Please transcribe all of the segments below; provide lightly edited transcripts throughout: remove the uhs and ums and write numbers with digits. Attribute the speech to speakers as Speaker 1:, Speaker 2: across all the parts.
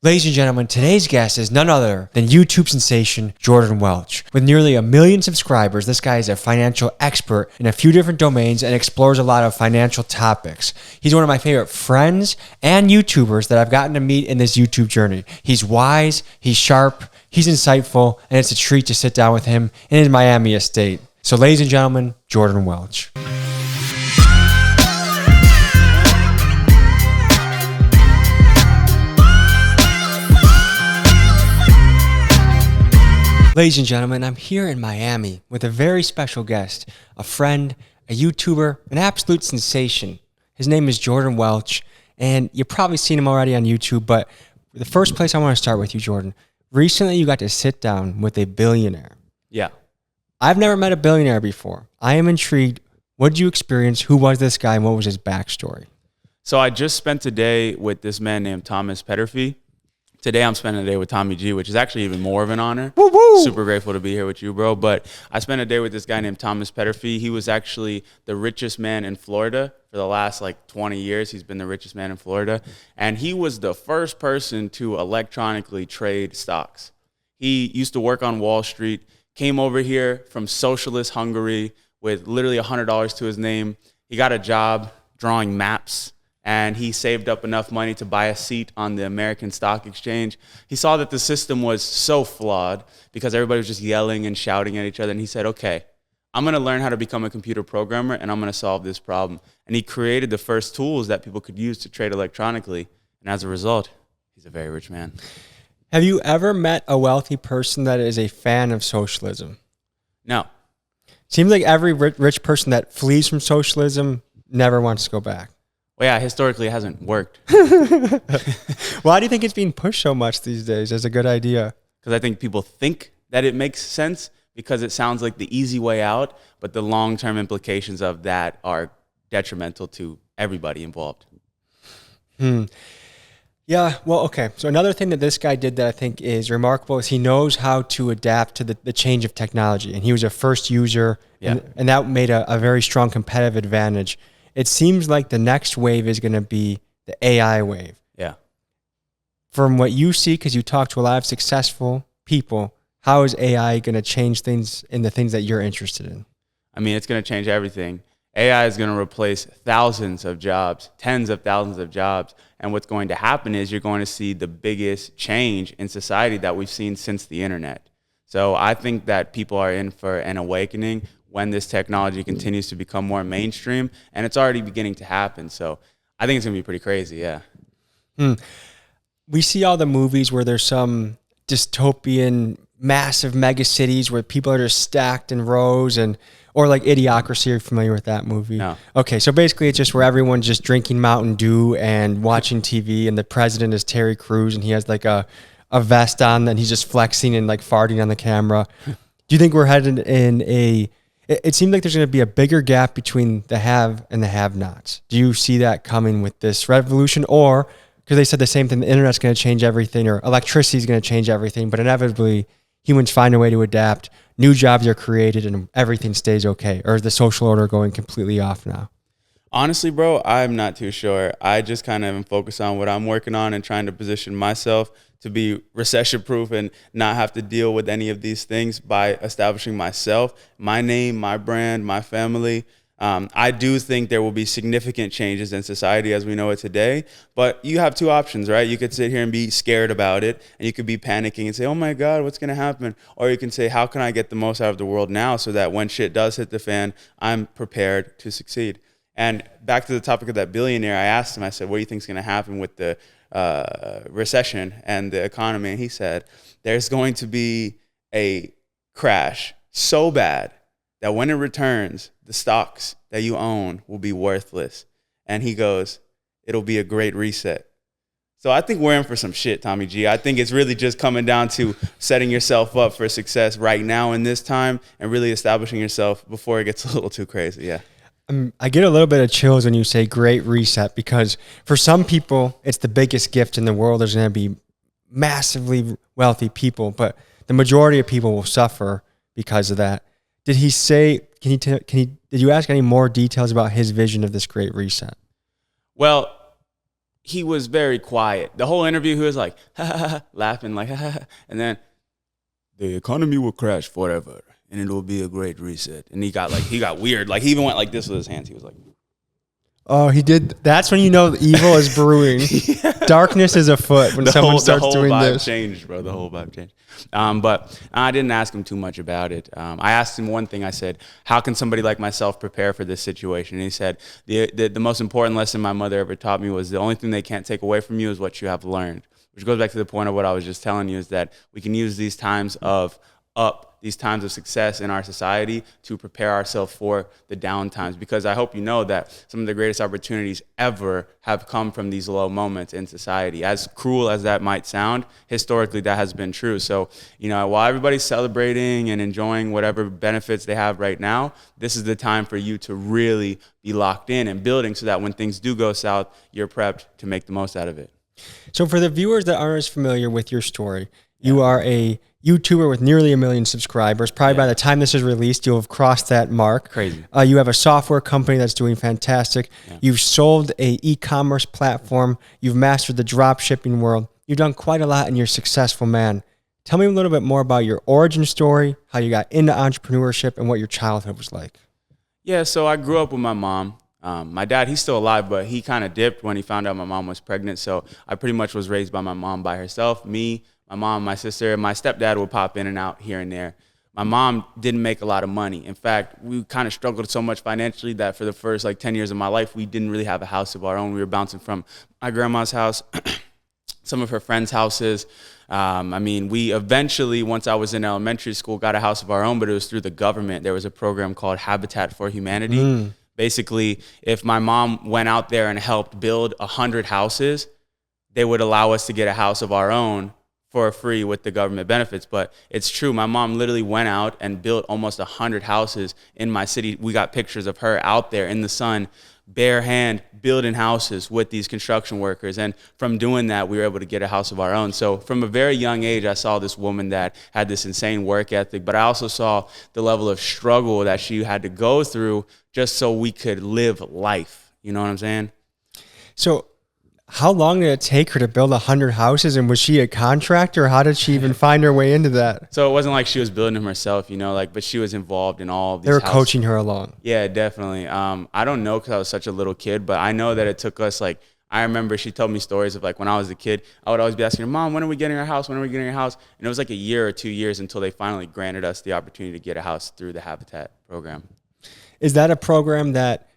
Speaker 1: Ladies and gentlemen, today's guest is none other than YouTube sensation Jordan Welch. With nearly 1 million subscribers, this guy is a financial expert in a few different domains and explores a lot of financial topics. He's one of my favorite friends and YouTubers that I've gotten to meet in this YouTube journey. He's wise, he's sharp, he's insightful, and it's a treat to sit down with him in his Miami estate. So ladies and gentlemen, Jordan Welch. Ladies and gentlemen, I'm here in Miami with a very special guest, a friend, a YouTuber, an absolute sensation. His name is Jordan Welch, and you've probably seen him already on YouTube, but the first place I want to start with you, Jordan, recently you got to sit down with a billionaire.
Speaker 2: Yeah.
Speaker 1: I've never met a billionaire before. I am intrigued. What did you experience? Who was this guy, and what was his backstory?
Speaker 2: So I just spent a day with this man named Thomas Petterfee. Today I'm spending a day with Tommy G, which is actually even more of an honor.
Speaker 1: Woo-woo!
Speaker 2: Super grateful to be here with you, bro. But I spent a day with this guy named Thomas Petterfee. He was actually the richest man in Florida for the last 20 years. He's been the richest man in Florida. And he was the first person to electronically trade stocks. He used to work on Wall Street, came over here from socialist Hungary with literally $100 to his name. He got a job drawing maps, and he saved up enough money to buy a seat on the American Stock Exchange. He saw that the system was so flawed because everybody was just yelling and shouting at each other. And he said, okay, I'm going to learn how to become a computer programmer, and I'm going to solve this problem. And he created the first tools that people could use to trade electronically. And as a result, he's a very rich man.
Speaker 1: Have you ever met a wealthy person that is a fan of socialism?
Speaker 2: No.
Speaker 1: Seems like every rich person that flees from socialism never wants to go back.
Speaker 2: Well, yeah, historically it hasn't worked.
Speaker 1: Why do you think it's being pushed so much these days as a good idea?
Speaker 2: Because I think people think that it makes sense because it sounds like the easy way out, but the long-term implications of that are detrimental to everybody involved.
Speaker 1: Yeah, well, okay. So another thing that this guy did that I think is remarkable is he knows how to adapt to the change of technology. And he was a first user, and that made a very strong competitive advantage. It seems like the next wave is going to be the AI wave.
Speaker 2: Yeah.
Speaker 1: From what you see, because you talk to a lot of successful people, how is AI going to change things in the things that you're interested in?
Speaker 2: I mean, it's going to change everything. AI is going to replace thousands of jobs, tens of thousands of jobs. And what's going to happen is you're going to see the biggest change in society that we've seen since the internet. So I think that people are in for an awakening when this technology continues to become more mainstream, and it's already beginning to happen. So I think it's going to be pretty crazy, yeah.
Speaker 1: We see all the movies where there's some dystopian, massive mega cities where people are just stacked in rows, or like Idiocracy. Are you familiar with that movie?
Speaker 2: No.
Speaker 1: Okay, so basically it's just where everyone's just drinking Mountain Dew and watching TV, and the president is Terry Crews, and he has like a vest on, and he's just flexing and like farting on the camera. Do you think we're headed in it seems like there's going to be a bigger gap between the have and the have-nots. Do you see that coming with this revolution? Or, because they said the same thing, the internet's going to change everything, or electricity is going to change everything, but inevitably humans find a way to adapt, new jobs are created, and everything stays okay? Or is the social order going completely off now?
Speaker 2: Honestly, bro, I'm not too sure. I just kind of am focused on what I'm working on and trying to position myself to be recession-proof and not have to deal with any of these things by establishing myself, my name, my brand, my family. I do think there will be significant changes in society as we know it today, but you have two options, right? You could sit here and be scared about it, and you could be panicking and say, oh my God, what's gonna happen? Or you can say, how can I get the most out of the world now so that when shit does hit the fan, I'm prepared to succeed? And back to the topic of that billionaire, I asked him, I said, what do you think is gonna happen with the recession and the economy? And he said, there's going to be a crash so bad that when it returns, the stocks that you own will be worthless. And he goes, it'll be a great reset. So I think we're in for some shit, Tommy G. I think it's really just coming down to setting yourself up for success right now in this time and really establishing yourself before it gets a little too crazy. Yeah.
Speaker 1: I get a little bit of chills when you say great reset, because for some people, it's the biggest gift in the world. There's going to be massively wealthy people, but the majority of people will suffer because of that. Did he say, did you ask any more details about his vision of this great reset?
Speaker 2: Well, he was very quiet. The whole interview, he was like, ha, ha, ha, laughing, like, ha, ha, ha. And then, the economy will crash forever, and it will be a great reset. And he got weird. Like, he even went like this with his hands. He was like,
Speaker 1: Oh, he did. That's when you know evil is brewing. Yeah. Darkness is afoot when someone starts doing this.
Speaker 2: The whole vibe changed, bro. The whole vibe changed. But I didn't ask him too much about it. I asked him one thing. I said, how can somebody like myself prepare for this situation? And he said, the most important lesson my mother ever taught me was the only thing they can't take away from you is what you have learned, which goes back to the point of what I was just telling you, is that we can use these times of these times of success in our society to prepare ourselves for the down times. Because I hope you know that some of the greatest opportunities ever have come from these low moments in society. As cruel as that might sound, historically that has been true. So, while everybody's celebrating and enjoying whatever benefits they have right now, this is the time for you to really be locked in and building so that when things do go south, you're prepped to make the most out of it.
Speaker 1: So for the viewers that aren't as familiar with your story, you are a YouTuber with nearly 1 million subscribers. Probably by the time this is released, you'll have crossed that mark.
Speaker 2: Crazy.
Speaker 1: You have a software company that's doing fantastic. Yeah. You've sold a e-commerce platform. You've mastered the drop shipping world. You've done quite a lot and you're a successful man. Tell me a little bit more about your origin story, how you got into entrepreneurship, and what your childhood was like.
Speaker 2: Yeah, so I grew up with my mom. My dad, he's still alive, but he kind of dipped when he found out my mom was pregnant. So I pretty much was raised by my mom by herself. Me, my mom, my sister, my stepdad would pop in and out here and there. My mom didn't make a lot of money. In fact, we kind of struggled so much financially that for the first 10 years of my life, we didn't really have a house of our own. We were bouncing from my grandma's house, some of her friends' houses. We eventually, once I was in elementary school, got a house of our own, but it was through the government. There was a program called Habitat for Humanity. Basically, if my mom went out there and helped build 100 houses, they would allow us to get a house of our own for free with the government benefits. But it's true. My mom literally went out and built almost 100 houses in my city. We got pictures of her out there in the sun, bare hand, building houses with these construction workers. And from doing that, we were able to get a house of our own. So from a very young age, I saw this woman that had this insane work ethic, but I also saw the level of struggle that she had to go through just so we could live life. You know what I'm saying?
Speaker 1: So how long did it take her to build 100 houses? And was she a contractor? How did she even find her way into that?
Speaker 2: So it wasn't like she was building them herself, but she was involved in all of these
Speaker 1: They were
Speaker 2: houses.
Speaker 1: coaching her along.
Speaker 2: Yeah, definitely. I don't know because I was such a little kid, but I know that it took us I remember she told me stories of when I was a kid, I would always be asking her, Mom, when are we getting our house? When are we getting our house? And it was a year or 2 years until they finally granted us the opportunity to get a house through the Habitat program.
Speaker 1: Is that a program that,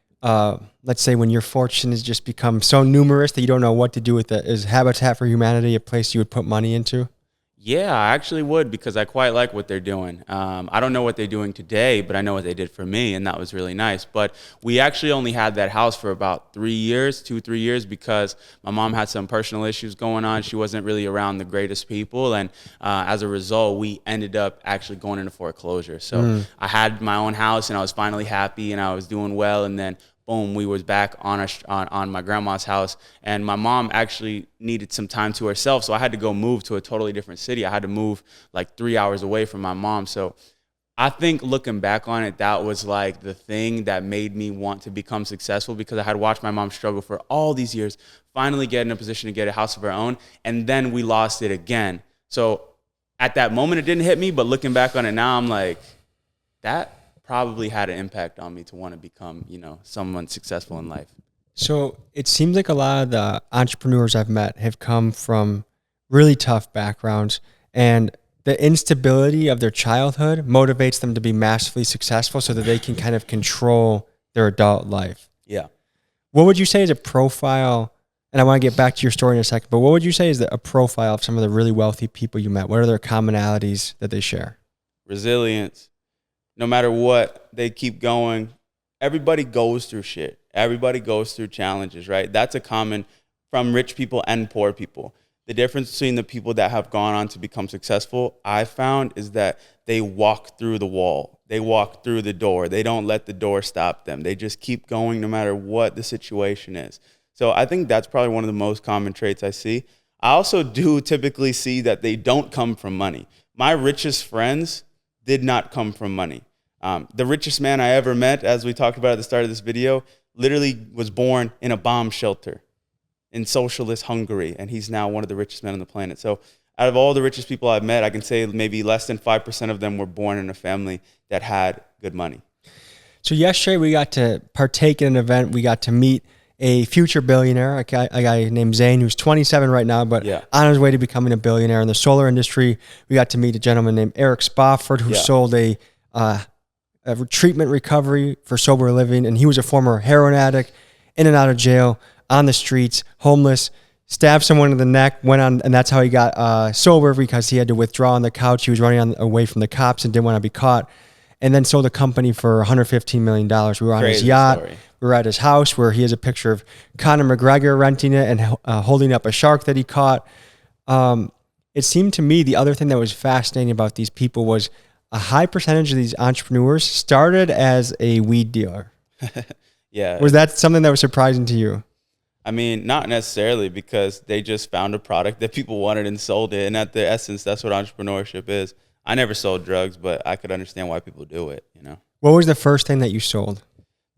Speaker 1: let's say when your fortune has just become so numerous that you don't know what to do with it, is Habitat for Humanity a place you would put money into?
Speaker 2: Yeah, I actually would, because I quite like what they're doing. I don't know what they're doing today, but I know what they did for me, and that was really nice. But we actually only had that house for about 3 years, 2-3 years, because my mom had some personal issues going on. She wasn't really around the greatest people, and as a result, we ended up actually going into foreclosure. So I had my own house, and I was finally happy, and I was doing well, and then boom, we was back on my grandma's house, and my mom actually needed some time to herself, so I had to go move to a totally different city. I had to move 3 hours away from my mom. So I think looking back on it, that was the thing that made me want to become successful, because I had watched my mom struggle for all these years, finally get in a position to get a house of her own, and then we lost it again. So at that moment, it didn't hit me, but looking back on it now, I'm like, that probably had an impact on me to want to become, someone successful in life.
Speaker 1: So it seems like a lot of the entrepreneurs I've met have come from really tough backgrounds, and the instability of their childhood motivates them to be massively successful so that they can kind of control their adult life.
Speaker 2: Yeah.
Speaker 1: What would you say is a profile, and I want to get back to your story in a second, but what would you say is a profile of some of the really wealthy people you met? What are their commonalities that they share?
Speaker 2: Resilience. No matter what, they keep going. Everybody goes through shit. Everybody goes through challenges, right? That's a common from rich people and poor people. The difference between the people that have gone on to become successful, I found, is that they walk through the wall. They walk through the door. They don't let the door stop them. They just keep going no matter what the situation is. So I think that's probably one of the most common traits I see. I also do typically see that they don't come from money. My richest friends did not come from money. The richest man I ever met, as we talked about at the start of this video, literally was born in a bomb shelter in socialist Hungary, and he's now one of the richest men on the planet. So out of all the richest people I've met, I can say maybe less than 5% of them were born in a family that had good money.
Speaker 1: So yesterday we got to partake in an event. We got to meet a future billionaire, a guy named Zane, who's 27 right now, but on his way to becoming a billionaire in the solar industry. We got to meet a gentleman named Eric Spofford, who sold a treatment recovery for sober living. And he was a former heroin addict, in and out of jail, on the streets, homeless, stabbed someone in the neck, went on, and that's how he got sober, because he had to withdraw on the couch. He was running away from the cops and didn't want to be caught. And then sold a company for $115 million. We were on his yacht. Story. We were at his house, where he has a picture of Conor McGregor renting it and holding up a shark that he caught. It seemed to me the other thing that was fascinating about these people was a high percentage of these entrepreneurs started as a weed dealer.
Speaker 2: Yeah.
Speaker 1: Was that something that was surprising to you?
Speaker 2: I mean, not necessarily, because they just found a product that people wanted and sold it. And at the essence, that's what entrepreneurship is. I never sold drugs, but I could understand why people do it, you know?
Speaker 1: What was the first thing that you sold?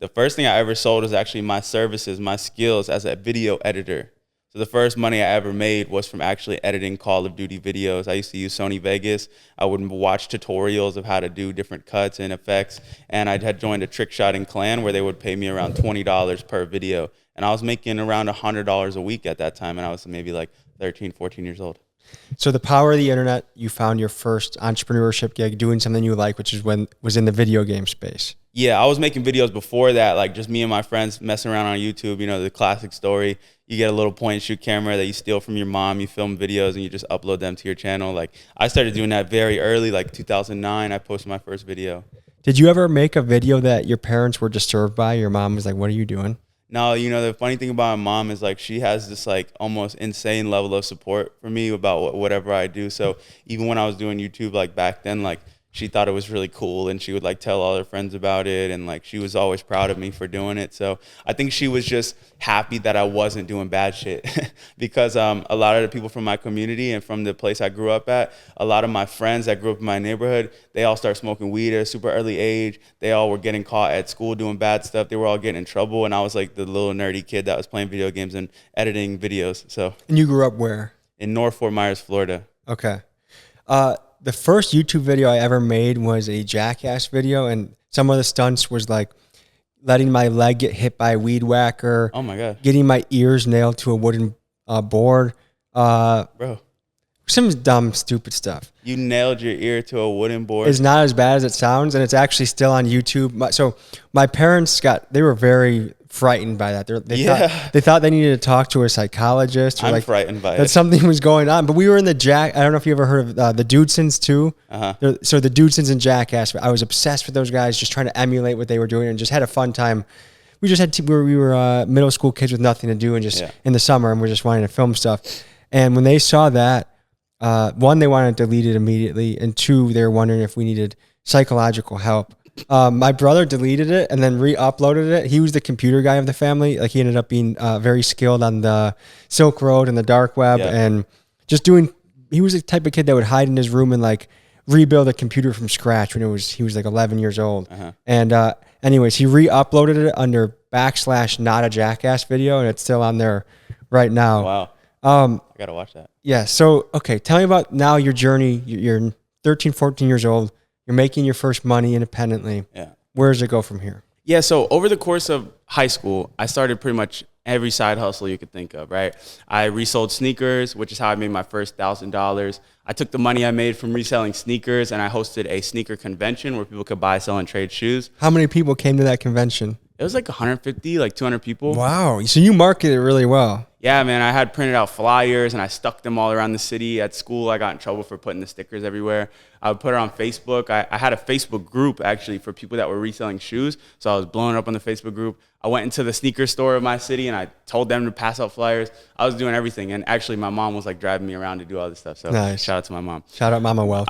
Speaker 2: The first thing I ever sold was actually my services, my skills as a video editor. So the first money I ever made was from actually editing Call of Duty videos. I used to use Sony Vegas. I would watch tutorials of how to do different cuts and effects. And I had joined a trick shotting clan where they would pay me around $20 per video. And I was making around $100 a week at that time. And I was maybe like 13, 14 years old.
Speaker 1: So the power of the internet, you found your first entrepreneurship gig doing something you like, which is was in the video game space.
Speaker 2: Yeah, I was making videos before that, like just me and my friends messing around on YouTube. You know, the classic story. You get a little point and shoot camera that you steal from your mom. You film videos and you just upload them to your channel. Like, I started doing that very early, like 2009. I posted my first video.
Speaker 1: Did you ever make a video that your parents were disturbed by? Your mom was like, "What are you doing?"
Speaker 2: No, you know, the funny thing about my mom is like she has this like almost insane level of support for me about whatever I do. So even when I was doing YouTube, like back then, like she thought it was really cool and she would like tell all her friends about it. And like she was always proud of me for doing it. So I think she was just happy that I wasn't doing bad shit because a lot of the people from my community and from the place I grew up at, a lot of my friends that grew up in my neighborhood, they all started smoking weed at a super early age. They all were getting caught at school doing bad stuff. They were all getting in trouble. And I was like the little nerdy kid that was playing video games and editing videos. So.
Speaker 1: And you grew up where?
Speaker 2: In North Fort Myers, Florida.
Speaker 1: Okay. The first YouTube video I ever made was a Jackass video, and some of the stunts was like letting my leg get hit by a weed whacker.
Speaker 2: Oh my God.
Speaker 1: Getting my ears nailed to a wooden board.
Speaker 2: Bro.
Speaker 1: Some dumb, stupid stuff.
Speaker 2: You nailed your ear to a wooden board.
Speaker 1: It's not as bad as it sounds, and it's actually still on YouTube. So my parents they were very frightened by that. They thought they needed to talk to a psychologist. Or
Speaker 2: I'm frightened by it.
Speaker 1: That something was going on. But we were in the I don't know if you ever heard of the Dudesons too. So the Dudesons and Jackass. I was obsessed with those guys, just trying to emulate what they were doing, and just had a fun time. We just had we were middle school kids with nothing to do, and just in the summer, and we're just wanting to film stuff. And when they saw that, one, they wanted to delete it immediately, and two, they were wondering if we needed psychological help. My brother deleted it and then re-uploaded it. He was the computer guy of the family. Like, he ended up being very skilled on the Silk Road and the dark web, and just he was the type of kid that would hide in his room and like rebuild a computer from scratch when he was like 11 years old. And anyways, he re-uploaded it under / not a Jackass video, and it's still on there right now.
Speaker 2: Wow. I gotta watch that.
Speaker 1: Yeah. So, okay, tell me about now your journey. You're 13, 14 years old. You're making your first money independently. Yeah. Where does it go from here?
Speaker 2: Yeah. So over the course of high school, I started pretty much every side hustle you could think of, right? I resold sneakers, which is how I made my first $1,000. I took the money I made from reselling sneakers and I hosted a sneaker convention where people could buy, sell, and trade shoes.
Speaker 1: How many people came to that convention?
Speaker 2: It was like 150, like 200 people.
Speaker 1: Wow. So you marketed it really well.
Speaker 2: Yeah, man. I had printed out flyers and I stuck them all around the city. At school, I got in trouble for putting the stickers everywhere. I would put it on Facebook. I had a Facebook group actually for people that were reselling shoes. So I was blowing up on the Facebook group. I went into the sneaker store of my city and I told them to pass out flyers. I was doing everything. And actually my mom was like driving me around to do all this stuff. So
Speaker 1: nice.
Speaker 2: Shout out to my mom.
Speaker 1: Shout out Mama Welch.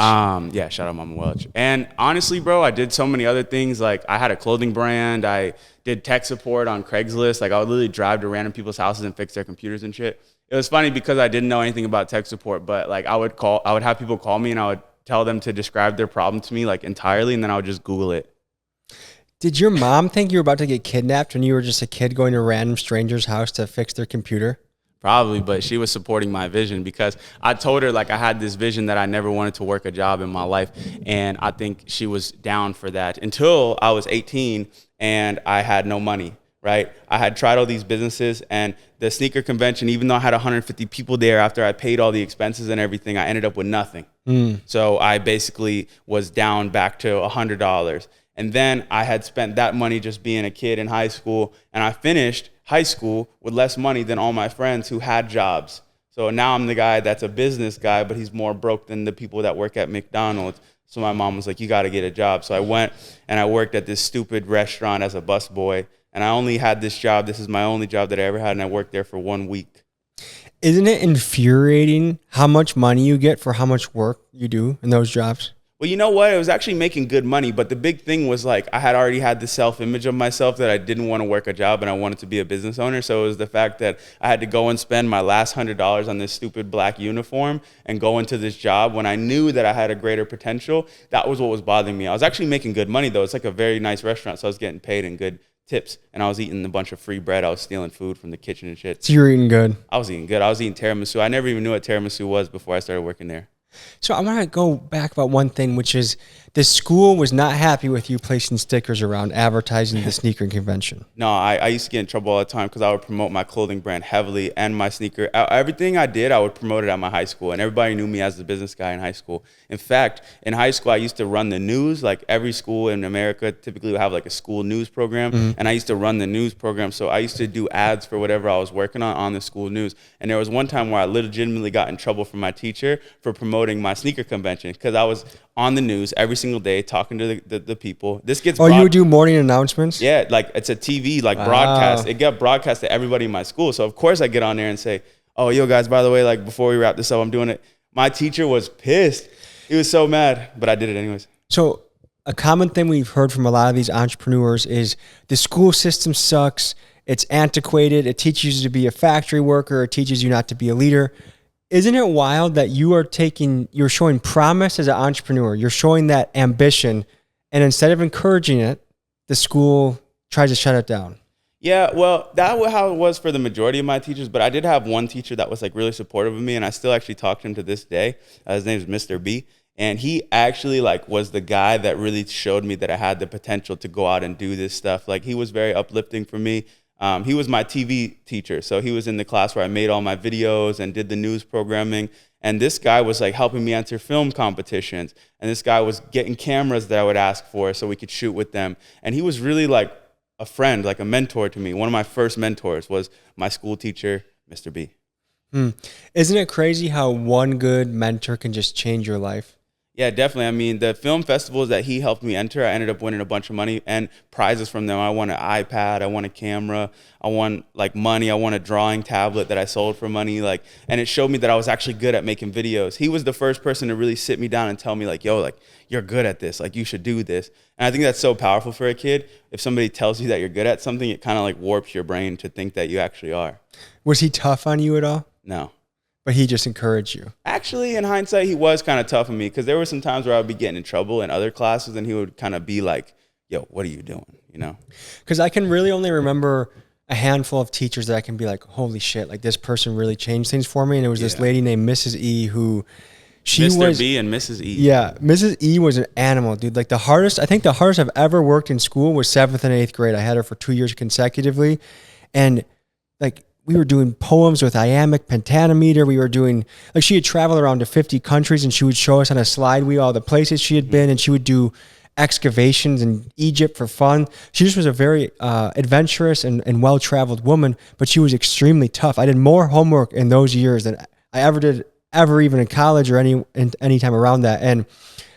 Speaker 2: Yeah, shout out Mama Welch. And honestly, bro, I did so many other things. Like, I had a clothing brand. I did tech support on Craigslist. Like, I would literally drive to random people's houses and fix their computers and shit. It was funny because I didn't know anything about tech support, but like I would have people call me and I would tell them to describe their problem to me like entirely, and then I would just Google it.
Speaker 1: Did your mom think you were about to get kidnapped when you were just a kid going to a random stranger's house to fix their computer?
Speaker 2: Probably, but she was supporting my vision because I told her like I had this vision that I never wanted to work a job in my life. And I think she was down for that until I was 18 and I had no money, right? I had tried all these businesses, and the sneaker convention, even though I had 150 people there, after I paid all the expenses and everything, I ended up with nothing. So I basically was down back to $100. And then I had spent that money just being a kid in high school, and I finished high school with less money than all my friends who had jobs. So now I'm the guy that's a business guy, but he's more broke than the people that work at McDonald's. So my mom was like, you got to get a job. So I went and I worked at this stupid restaurant as a busboy. And I only had this job. This is my only job that I ever had. And I worked there for 1 week.
Speaker 1: Isn't it infuriating how much money you get for how much work you do in those jobs?
Speaker 2: Well, you know what? It was actually making good money. But the big thing was like I had already had the self-image of myself that I didn't want to work a job and I wanted to be a business owner. So it was the fact that I had to go and spend my last $100 on this stupid black uniform and go into this job when I knew that I had a greater potential. That was what was bothering me. I was actually making good money, though. It's like a very nice restaurant. So I was getting paid in good tips, and I was eating a bunch of free bread. I was stealing food from the kitchen and shit.
Speaker 1: So you were eating good.
Speaker 2: I was eating good. I was eating tiramisu. I never even knew what tiramisu was before I started working there.
Speaker 1: So I want to go back about one thing, which is the school was not happy with you placing stickers around advertising the sneaker convention.
Speaker 2: No, I used to get in trouble all the time because I would promote my clothing brand heavily and my sneaker. Everything I did, I would promote it at my high school, and everybody knew me as the business guy in high school. In fact, in high school, I used to run the news. Like every school in America typically would have like a school news program, and I used to run the news program. So I used to do ads for whatever I was working on the school news. And there was one time where I legitimately got in trouble from my teacher for promoting my sneaker convention because I was on the news every single day talking to the people. This gets
Speaker 1: you would do morning announcements?
Speaker 2: Yeah, like it's a TV broadcast. It got broadcast to everybody in my school. So of course I get on there and say, oh, yo guys, by the way, like before we wrap this up, I'm doing it. My teacher was pissed. He was so mad, but I did it anyways.
Speaker 1: So a common thing we've heard from a lot of these entrepreneurs is the school system sucks. It's antiquated. It teaches you to be a factory worker. It teaches you not to be a leader. Isn't it wild that you're showing promise as an entrepreneur? You're showing that ambition, and instead of encouraging it, the school tries to shut it down.
Speaker 2: Yeah, well, that was how it was for the majority of my teachers, but I did have one teacher that was like really supportive of me, and I still actually talk to him to this day. His name is Mr. B, and he actually like was the guy that really showed me that I had the potential to go out and do this stuff. Like he was very uplifting for me. He was my TV teacher, so he was in the class where I made all my videos and did the news programming. And this guy was like helping me enter film competitions. And this guy was getting cameras that I would ask for so we could shoot with them. And he was really like a friend, like a mentor to me. One of my first mentors was my school teacher, Mr. B.
Speaker 1: Isn't it crazy how one good mentor can just change your life?
Speaker 2: Yeah, definitely. I mean, the film festivals that he helped me enter, I ended up winning a bunch of money and prizes from them. I won an iPad, I won a camera, I won like money, I won a drawing tablet that I sold for money. Like, and it showed me that I was actually good at making videos. He was the first person to really sit me down and tell me like, yo, like you're good at this, like you should do this. And I think that's so powerful for a kid. If somebody tells you that you're good at something, it kind of like warps your brain to think that you actually are.
Speaker 1: Was he tough on you at all?
Speaker 2: No.
Speaker 1: But he just encouraged you.
Speaker 2: Actually, in hindsight, he was kind of tough on me because there were some times where I would be getting in trouble in other classes and he would kind of be like, yo, what are you doing? You know?
Speaker 1: Because I can really only remember a handful of teachers that I can be like, holy shit, like this person really changed things for me. And it was this lady named Mrs. E who
Speaker 2: Mr. B and Mrs. E.
Speaker 1: Yeah, Mrs. E was an animal, dude. Like I think the hardest I've ever worked in school was 7th and 8th grade. I had her for 2 years consecutively. And like, we were doing poems with iambic pentameter. We were doing, like she had traveled around to 50 countries and she would show us on a slide wheel all the places she had been, and she would do excavations in Egypt for fun. She just was a very adventurous and well-traveled woman, but she was extremely tough. I did more homework in those years than I ever did even in college or any time around that. And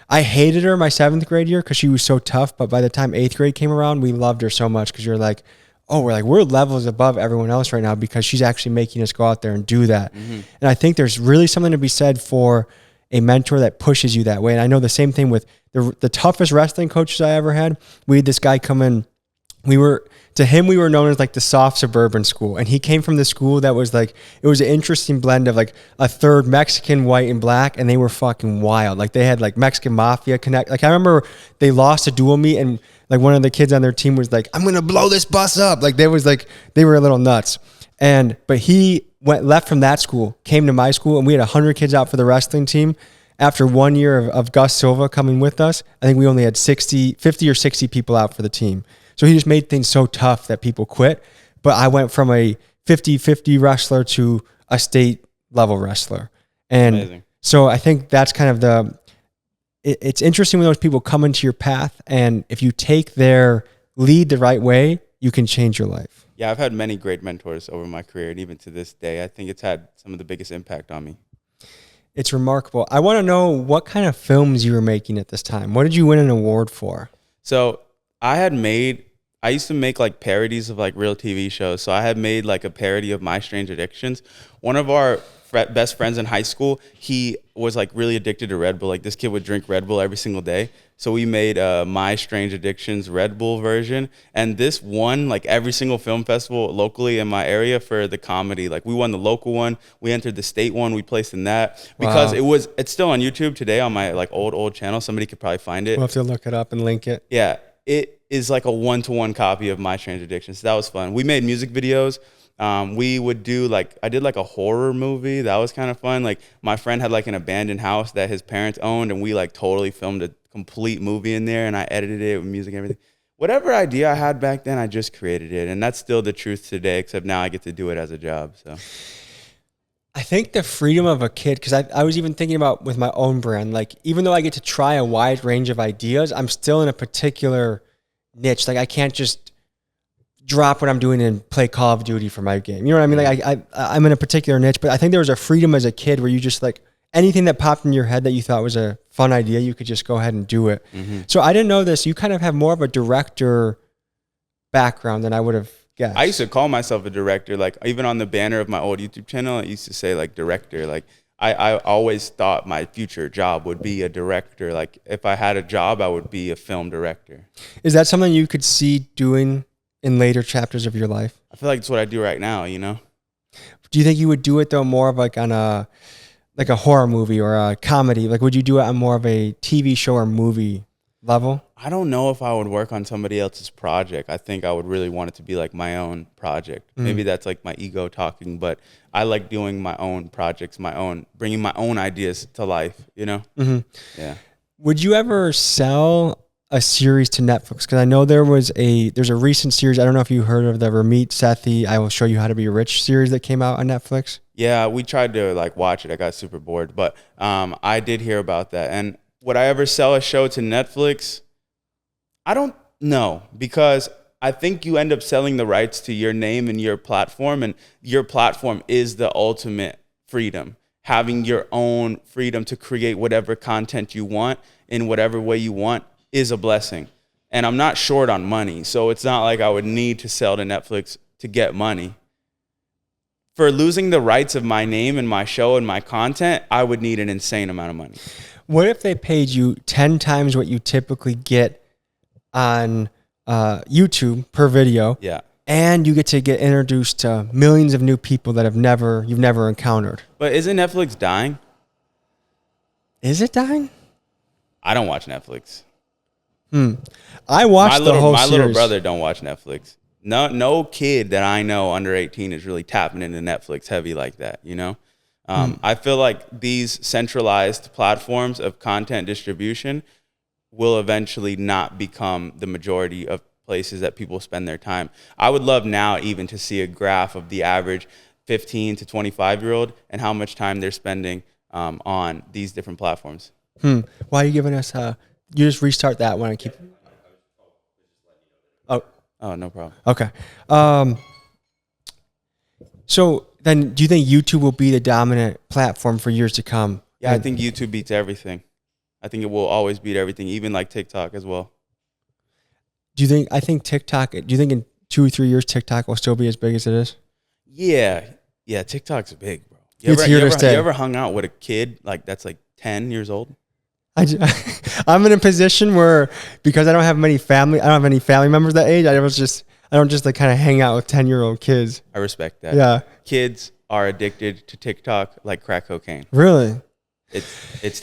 Speaker 1: I hated her my 7th grade year because she was so tough. But by the time 8th grade came around, we loved her so much because you're like, oh, we're levels above everyone else right now because she's actually making us go out there and do that. And I think there's really something to be said for a mentor that pushes you that way. And I know the same thing with the toughest wrestling coaches I ever had. We had this guy come in. To him, we were known as like the soft suburban school. And he came from the school that was like, it was an interesting blend of like a third Mexican, white, and black. And they were fucking wild. Like they had like Mexican mafia connect. Like I remember they lost a dual meet and like one of the kids on their team was like, I'm going to blow this bus up. Like they were a little nuts. But he left from that school, came to my school, and we had 100 kids out for the wrestling team. After 1 year of Gus Silva coming with us, I think we only had 50 or 60 people out for the team. So he just made things so tough that people quit. But I went from a 50-50 wrestler to a state level wrestler. And amazing. So I think that's kind of it's interesting when those people come into your path, and if you take their lead the right way, you can change your life.
Speaker 2: Yeah, I've had many great mentors over my career, and even to this day, I think it's had some of the biggest impact on me.
Speaker 1: It's remarkable. I want to know what kind of films you were making at this time. What did you win an award for?
Speaker 2: So I used to make like parodies of like real TV shows. So I had made like a parody of My Strange Addictions. One of our best friends in high school, he was like really addicted to Red Bull. Like this kid would drink Red Bull every single day. So we made My Strange Addictions Red Bull version. And this won like every single film festival locally in my area for the comedy. Like we won the local one. We entered the state one. We placed in that because it's still on YouTube today on my like old channel. Somebody could probably find it.
Speaker 1: We'll have to look it up and link it.
Speaker 2: Yeah. It is like a 1-to-1 copy of My Strange Addictions. So that was fun. We made music videos. We would do I did like a horror movie. That was kind of fun. Like my friend had like an abandoned house that his parents owned, and we like totally filmed a complete movie in there, and I edited it with music and everything. Whatever idea I had back then, I just created it. And that's still the truth today, except now I get to do it as a job. So
Speaker 1: I think the freedom of a kid, because I was even thinking about with my own brand, like even though I get to try a wide range of ideas, I'm still in a particular niche. Like I can't just drop what I'm doing and play Call of Duty for my game. You know what I mean? Like I'm in a particular niche, but I think there was a freedom as a kid where you just like anything that popped in your head that you thought was a fun idea, you could just go ahead and do it. Mm-hmm. So I didn't know this. You kind of have more of a director background than I would have guessed.
Speaker 2: I used to call myself a director. Like even on the banner of my old YouTube channel, it used to say like director. Like I always thought my future job would be a director. Like if I had a job, I would be a film director.
Speaker 1: Is that something you could see doing in later chapters of your life?
Speaker 2: I feel like it's what I do right now, you know?
Speaker 1: Do you think you would do it though more of like on a horror movie or a comedy? Like would you do it on more of a TV show or movie level?
Speaker 2: I don't know if I would work on somebody else's project. I think I would really want it to be like my own project. Maybe that's like my ego talking, but I like doing my own projects, bringing my own ideas to life, you know? Mm-hmm. Yeah.
Speaker 1: Would you ever sell a series to Netflix? Because I know there's a recent series. I don't know if you heard of the Ramit Sethi I Will Show You How to Be Rich series that came out on Netflix.
Speaker 2: Yeah, we tried to like watch it. I got super bored, but I did hear about that. And would I ever sell a show to Netflix? I don't know, because I think you end up selling the rights to your name and your platform, and your platform is the ultimate freedom. Having your own freedom to create whatever content you want in whatever way you want is a blessing. And I'm not short on money, so it's not like I would need to sell to Netflix to get money. For losing the rights of my name and my show and my content, I would need an insane amount of money.
Speaker 1: What if they paid you 10 times what you typically get on YouTube per video?
Speaker 2: Yeah.
Speaker 1: And you get to get introduced to millions of new people that you've never encountered.
Speaker 2: But isn't Netflix dying?
Speaker 1: Is it dying?
Speaker 2: I don't watch Netflix.
Speaker 1: I watched the whole series.
Speaker 2: My little brother don't watch Netflix. No kid that I know under 18 is really tapping into Netflix heavy like that, you know? I feel like these centralized platforms of content distribution will eventually not become the majority of places that people spend their time. I would love now even to see a graph of the average 15 to 25-year-old and how much time they're spending on these different platforms.
Speaker 1: Why are you giving us you just restart that one and keep...
Speaker 2: Oh, no problem.
Speaker 1: Okay. So then do you think YouTube will be the dominant platform for years to come?
Speaker 2: Yeah, I think YouTube beats everything. I think it will always beat everything, even like TikTok as well.
Speaker 1: Do you think in 2 or 3 years TikTok will still be as big as it is?
Speaker 2: Yeah, TikTok's big, bro.
Speaker 1: You
Speaker 2: ever hung out with a kid like that's like 10 years old?
Speaker 1: I'm in a position where, because I don't have any family members that age, I don't just like kind of hang out with 10-year-old kids.
Speaker 2: I respect that.
Speaker 1: Yeah.
Speaker 2: Kids are addicted to TikTok like crack cocaine.
Speaker 1: Really?
Speaker 2: It's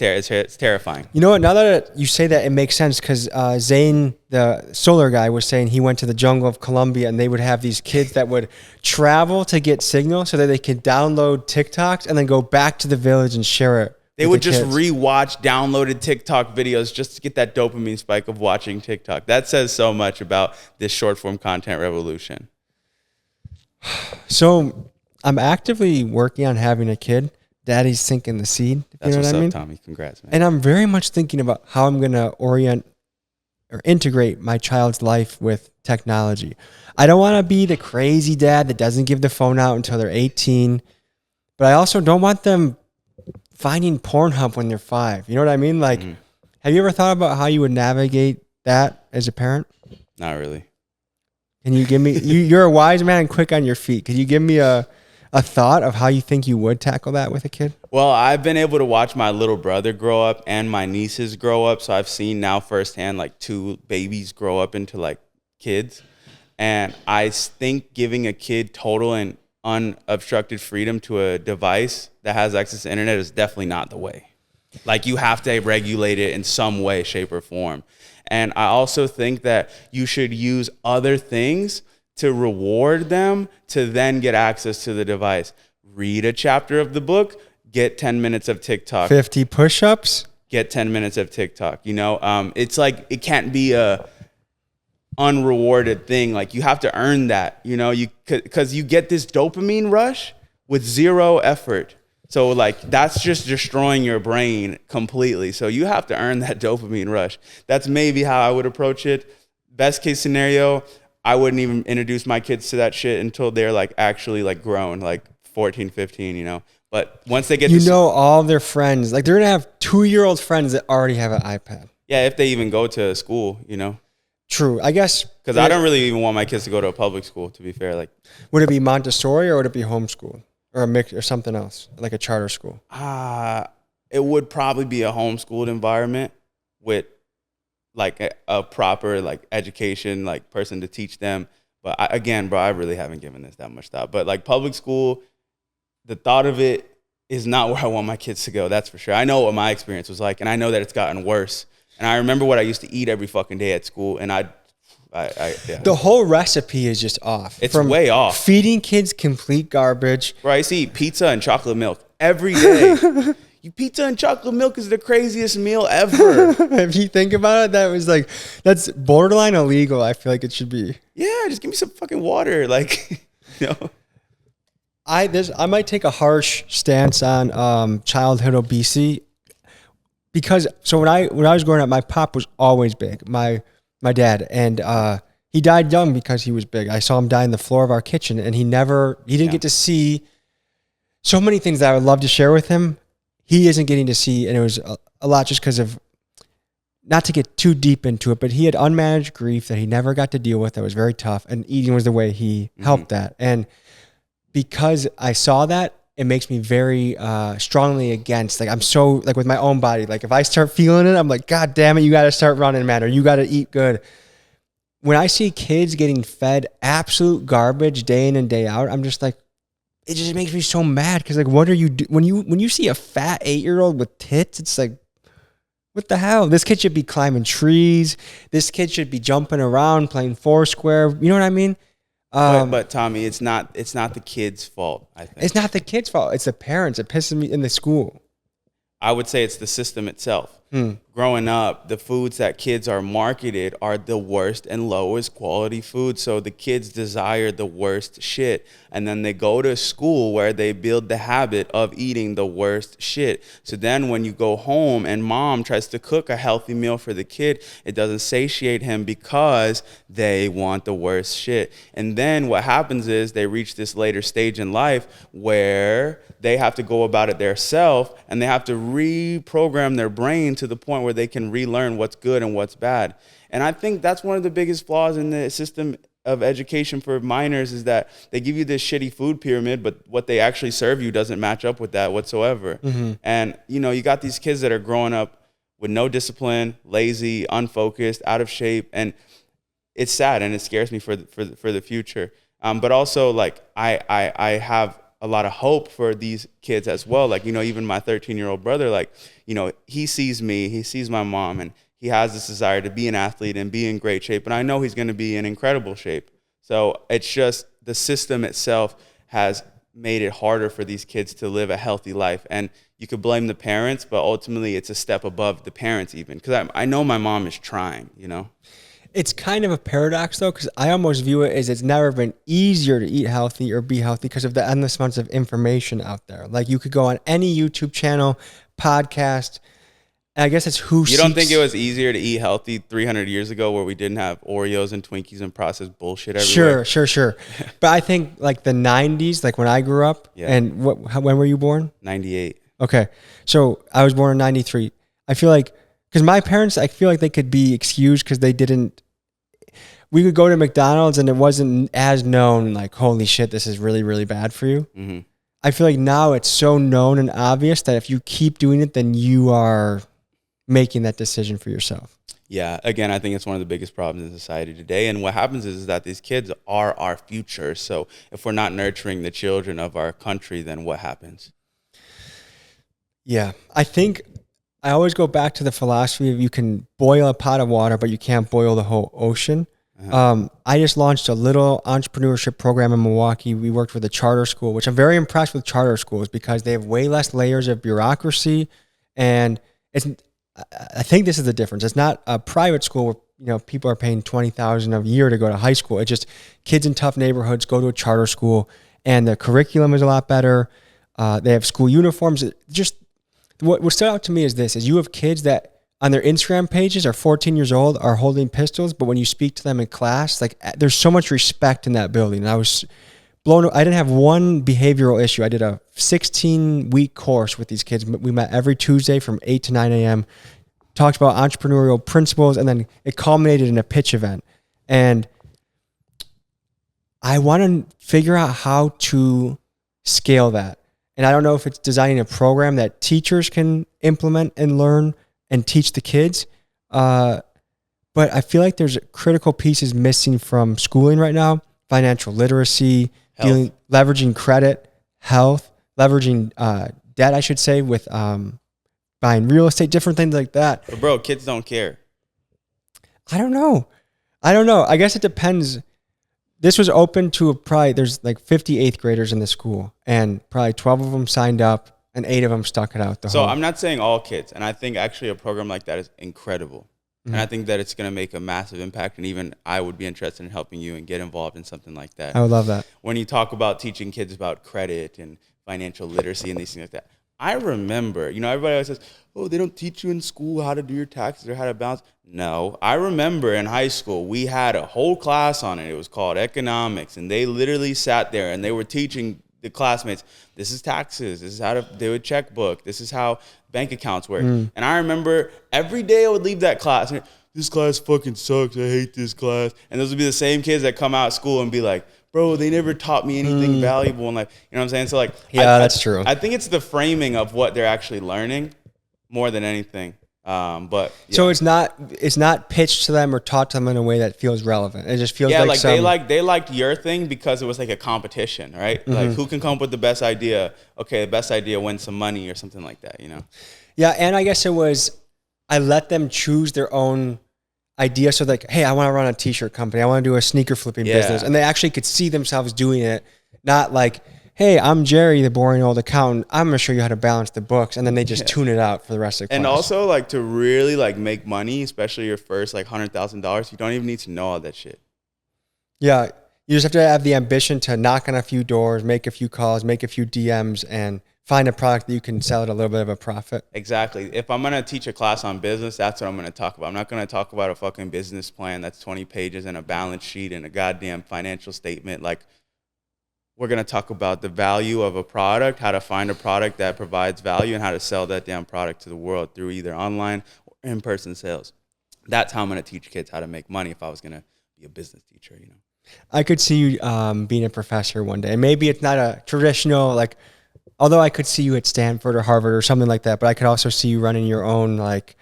Speaker 2: terrifying.
Speaker 1: You know what? Now that you say that, it makes sense because Zane, the solar guy, was saying he went to the jungle of Colombia and they would have these kids that would travel to get signal so that they could download TikToks and then go back to the village and share it.
Speaker 2: They would just rewatch downloaded TikTok videos just to get that dopamine spike of watching TikTok. That says so much about this short form content revolution.
Speaker 1: So I'm actively working on having a kid. Daddy's sinking the seed.
Speaker 2: That's
Speaker 1: you know
Speaker 2: what's
Speaker 1: what I mean?
Speaker 2: up, Tommy. Congrats, man.
Speaker 1: And I'm very much thinking about how I'm going to orient or integrate my child's life with technology. I don't want to be the crazy dad that doesn't give the phone out until they're 18, but I also don't want them finding Pornhub when they're 5. You know what I mean? Like, have you ever thought about how you would navigate that as a parent?
Speaker 2: Not really.
Speaker 1: Can you give me, you're a wise man and quick on your feet. Could you give me a thought of how you think you would tackle that with a kid?
Speaker 2: Well, I've been able to watch my little brother grow up and my nieces grow up. So I've seen now firsthand like 2 babies grow up into like kids. And I think giving a kid total and unobstructed freedom to a device that has access to internet is definitely not the way. Like you have to regulate it in some way, shape, or form. And I also think that you should use other things to reward them to then get access to the device. Read a chapter of the book, get 10 minutes of TikTok.
Speaker 1: 50 push-ups,
Speaker 2: get 10 minutes of TikTok. You know, it's like it can't be a unrewarded thing. Like you have to earn that, you know, because you get this dopamine rush with 0 effort. So like that's just destroying your brain completely. So you have to earn that dopamine rush. That's maybe how I would approach it. Best case scenario, I wouldn't even introduce my kids to that shit until they're like actually like grown, like 14, 15, you know. But once they get
Speaker 1: you know, all their friends, like they're going to have 2-year-old friends that already have an iPad.
Speaker 2: Yeah, if they even go to school, you know.
Speaker 1: True, I guess.
Speaker 2: Because I don't really even want my kids to go to a public school, to be fair. Like,
Speaker 1: would it be Montessori or would it be homeschool or a mix or something else, like a charter school?
Speaker 2: It would probably be a homeschooled environment with like a proper like education, like person to teach them. But again, bro, I really haven't given this that much thought. But like public school, the thought of it is not where I want my kids to go. That's for sure. I know what my experience was like, and I know that it's gotten worse. And I remember what I used to eat every fucking day at school, and yeah.
Speaker 1: The whole recipe is just off.
Speaker 2: It's way off.
Speaker 1: Feeding kids complete garbage.
Speaker 2: Bro, I used to eat pizza and chocolate milk every day. Pizza and chocolate milk is the craziest meal ever.
Speaker 1: If you think about it, that was like, that's borderline illegal. I feel like it should be.
Speaker 2: Yeah, just give me some fucking water. Like, you know.
Speaker 1: I might take a harsh stance on childhood obesity because so when I was growing up, my pop was always big. My dad, and he died young because he was big. I saw him die on the floor of our kitchen, and he didn't get to see so many things that I would love to share with him. He isn't getting to see, and it was a lot just because of, not to get too deep into it, but he had unmanaged grief that he never got to deal with. That was very tough, and eating was the way he helped that. And because I saw that, it makes me very strongly against, like I'm so, like with my own body, like if I start feeling it, I'm like, God damn it, you got to start running, man, or you got to eat good. When I see kids getting fed absolute garbage day in and day out, I'm just like, it just makes me so mad because like, what are you when you see a fat 8-year-old with tits? It's like, what the hell? This kid should be climbing trees. This kid should be jumping around, playing Foursquare. You know what I mean?
Speaker 2: But Tommy, it's not the kid's fault. I think
Speaker 1: it's not the kid's fault. It's the parents. It pisses me in the school.
Speaker 2: I would say it's the system itself. Growing up, the foods that kids are marketed are the worst and lowest quality foods. So the kids desire the worst shit. And then they go to school where they build the habit of eating the worst shit. So then when you go home and mom tries to cook a healthy meal for the kid, it doesn't satiate him because they want the worst shit. And then what happens is they reach this later stage in life where they have to go about it themselves and they have to reprogram their brain to the point where they can relearn what's good and what's bad. And I think that's one of the biggest flaws in the system of education for minors is that they give you this shitty food pyramid, but what they actually serve you doesn't match up with that whatsoever. And, you know, you got these kids that are growing up with no discipline, lazy, unfocused, out of shape. And it's sad and it scares me for the future. But also, like, I have a lot of hope for these kids as well. Like, you know, even my 13-year-old brother, like, you know, he sees me, he sees my mom, and he has this desire to be an athlete and be in great shape. And I know he's going to be in incredible shape. So it's just the system itself has made it harder for these kids to live a healthy life. And you could blame the parents, but ultimately it's a step above the parents even. Because I know my mom is trying, you know?
Speaker 1: It's kind of a paradox though, because I almost view it as it's never been easier to eat healthy or be healthy because of the endless amounts of information out there. Like you could go on any YouTube channel, podcast, and I guess it's
Speaker 2: You don't think it was easier to eat healthy 300 years ago where we didn't have Oreos and Twinkies and processed bullshit everywhere?
Speaker 1: Sure. But I think like the 90s, like when I grew up, and when were you born?
Speaker 2: 98.
Speaker 1: Okay. So I was born in 93. I feel like, because my parents, I feel like they could be excused because we could go to McDonald's and it wasn't as known, like, holy shit, this is really, really bad for you.
Speaker 2: Mm-hmm.
Speaker 1: I feel like now it's so known and obvious that if you keep doing it, then you are making that decision for yourself.
Speaker 2: Yeah. Again, I think it's one of the biggest problems in society today. And what happens is that these kids are our future. So if we're not nurturing the children of our country, then what happens?
Speaker 1: Yeah. I think I always go back to the philosophy of you can boil a pot of water, but you can't boil the whole ocean. Uh-huh. I just launched a little entrepreneurship program in Milwaukee. We worked with a charter school, which I'm very impressed with charter schools because they have way less layers of bureaucracy. And I think this is the difference. It's not a private school where, you know, people are paying $20,000 a year to go to high school. It's just kids in tough neighborhoods go to a charter school and the curriculum is a lot better. They have school uniforms. Just what stood out to me is you have kids that on their Instagram pages are 14 years old, are holding pistols, but when you speak to them in class, like there's so much respect in that building. And I was blown away. I didn't have one behavioral issue. I did a 16-week course with these kids. We met every Tuesday from 8 to 9 a.m., talked about entrepreneurial principles, and then it culminated in a pitch event. And I want to figure out how to scale that. And I don't know if it's designing a program that teachers can implement and learn and teach the kids. But I feel like there's critical pieces missing from schooling right now. Financial literacy, leveraging credit, health, leveraging debt, I should say, with buying real estate, different things like that.
Speaker 2: But bro, kids don't care.
Speaker 1: I don't know. I guess it depends. This was open to there's like 50 8th graders in the school, and probably 12 of them signed up and 8 of them stuck it out.
Speaker 2: So I'm not saying all kids, and I think actually a program like that is incredible. Mm-hmm. And I think that it's going to make a massive impact, and even I would be interested in helping you and get involved in something like that.
Speaker 1: I would love that.
Speaker 2: When you talk about teaching kids about credit and financial literacy and these things like that, I remember, you know, everybody always says, oh, they don't teach you in school how to do your taxes or how to balance. No, I remember in high school, we had a whole class on it. It was called economics, and they literally sat there and they were teaching the classmates, this is taxes, this is how to do a checkbook, this is how bank accounts work. And I remember every day I would leave that class and this class fucking sucks, I hate this class. And those would be the same kids that come out of school and be like, bro, they never taught me anything valuable in life. You know what I'm saying? So like,
Speaker 1: that's true.
Speaker 2: I think it's the framing of what they're actually learning more than anything. But yeah.
Speaker 1: So it's not pitched to them or taught to them in a way that feels relevant. It just feels
Speaker 2: they liked your thing because it was like a competition, right? Mm-hmm. Like who can come up with the best idea? Okay, the best idea wins some money or something like that, you know?
Speaker 1: Yeah, and I guess I let them choose their own idea. So like, hey, I want to run a t-shirt company. I want to do a sneaker flipping business. And they actually could see themselves doing it. Not like, hey, I'm Jerry, the boring old accountant. I'm going to show you how to balance the books. And then they just tune it out for the rest of the class.
Speaker 2: And also like to really like make money, especially your first like $100,000, you don't even need to know all that shit.
Speaker 1: Yeah. You just have to have the ambition to knock on a few doors, make a few calls, make a few DMs, and find a product that you can sell at a little bit of a profit.
Speaker 2: Exactly. If I'm going to teach a class on business, that's what I'm going to talk about. I'm not going to talk about a fucking business plan that's 20 pages and a balance sheet and a goddamn financial statement. Like, we're going to talk about the value of a product, how to find a product that provides value, and how to sell that damn product to the world through either online or in-person sales. That's how I'm going to teach kids how to make money if I was going to be a business teacher, you know.
Speaker 1: I could see you being a professor one day. And maybe it's not a traditional, like, although I could see you at Stanford or Harvard or something like that, but I could also see you running your own, like,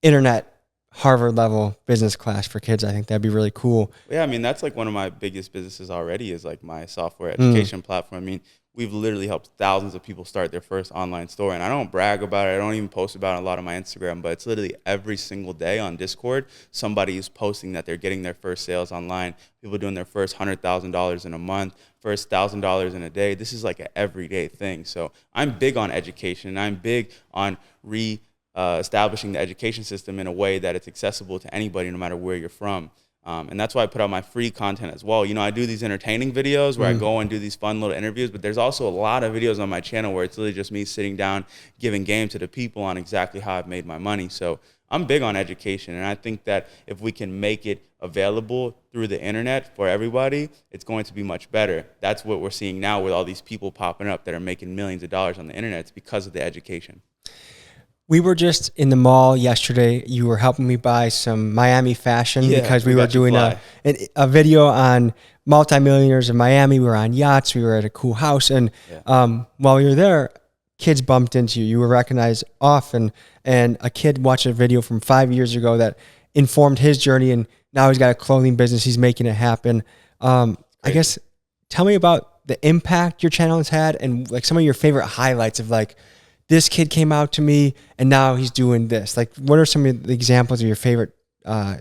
Speaker 1: internet Harvard level business class for kids. I think that'd be really cool.
Speaker 2: Yeah, I mean, that's like one of my biggest businesses already is like my software education platform. I mean, we've literally helped thousands of people start their first online store. And I don't brag about it. I don't even post about it a lot on my Instagram, but it's literally every single day on Discord, somebody is posting that they're getting their first sales online. People doing their first $100,000 in a month, first $1,000 in a day. This is like an everyday thing. So I'm big on education, and I'm big on establishing the education system in a way that it's accessible to anybody, no matter where you're from. And that's why I put out my free content as well. You know, I do these entertaining videos where I go and do these fun little interviews, but there's also a lot of videos on my channel where it's literally just me sitting down, giving game to the people on exactly how I've made my money. So I'm big on education, and I think that if we can make it available through the internet for everybody, it's going to be much better. That's what we're seeing now with all these people popping up that are making millions of dollars on the internet. It's because of the education.
Speaker 1: We were just in the mall yesterday. You were helping me buy some Miami fashion because we were doing a video on multi-millionaires in Miami. We were on yachts. We were at a cool house. And while you were there, kids bumped into you. You were recognized often. And a kid watched a video from 5 years ago that informed his journey. And now he's got a clothing business. He's making it happen. I guess, tell me about the impact your channel has had and like some of your favorite highlights of like, this kid came out to me and now he's doing this. Like, what are some of the examples of your favorite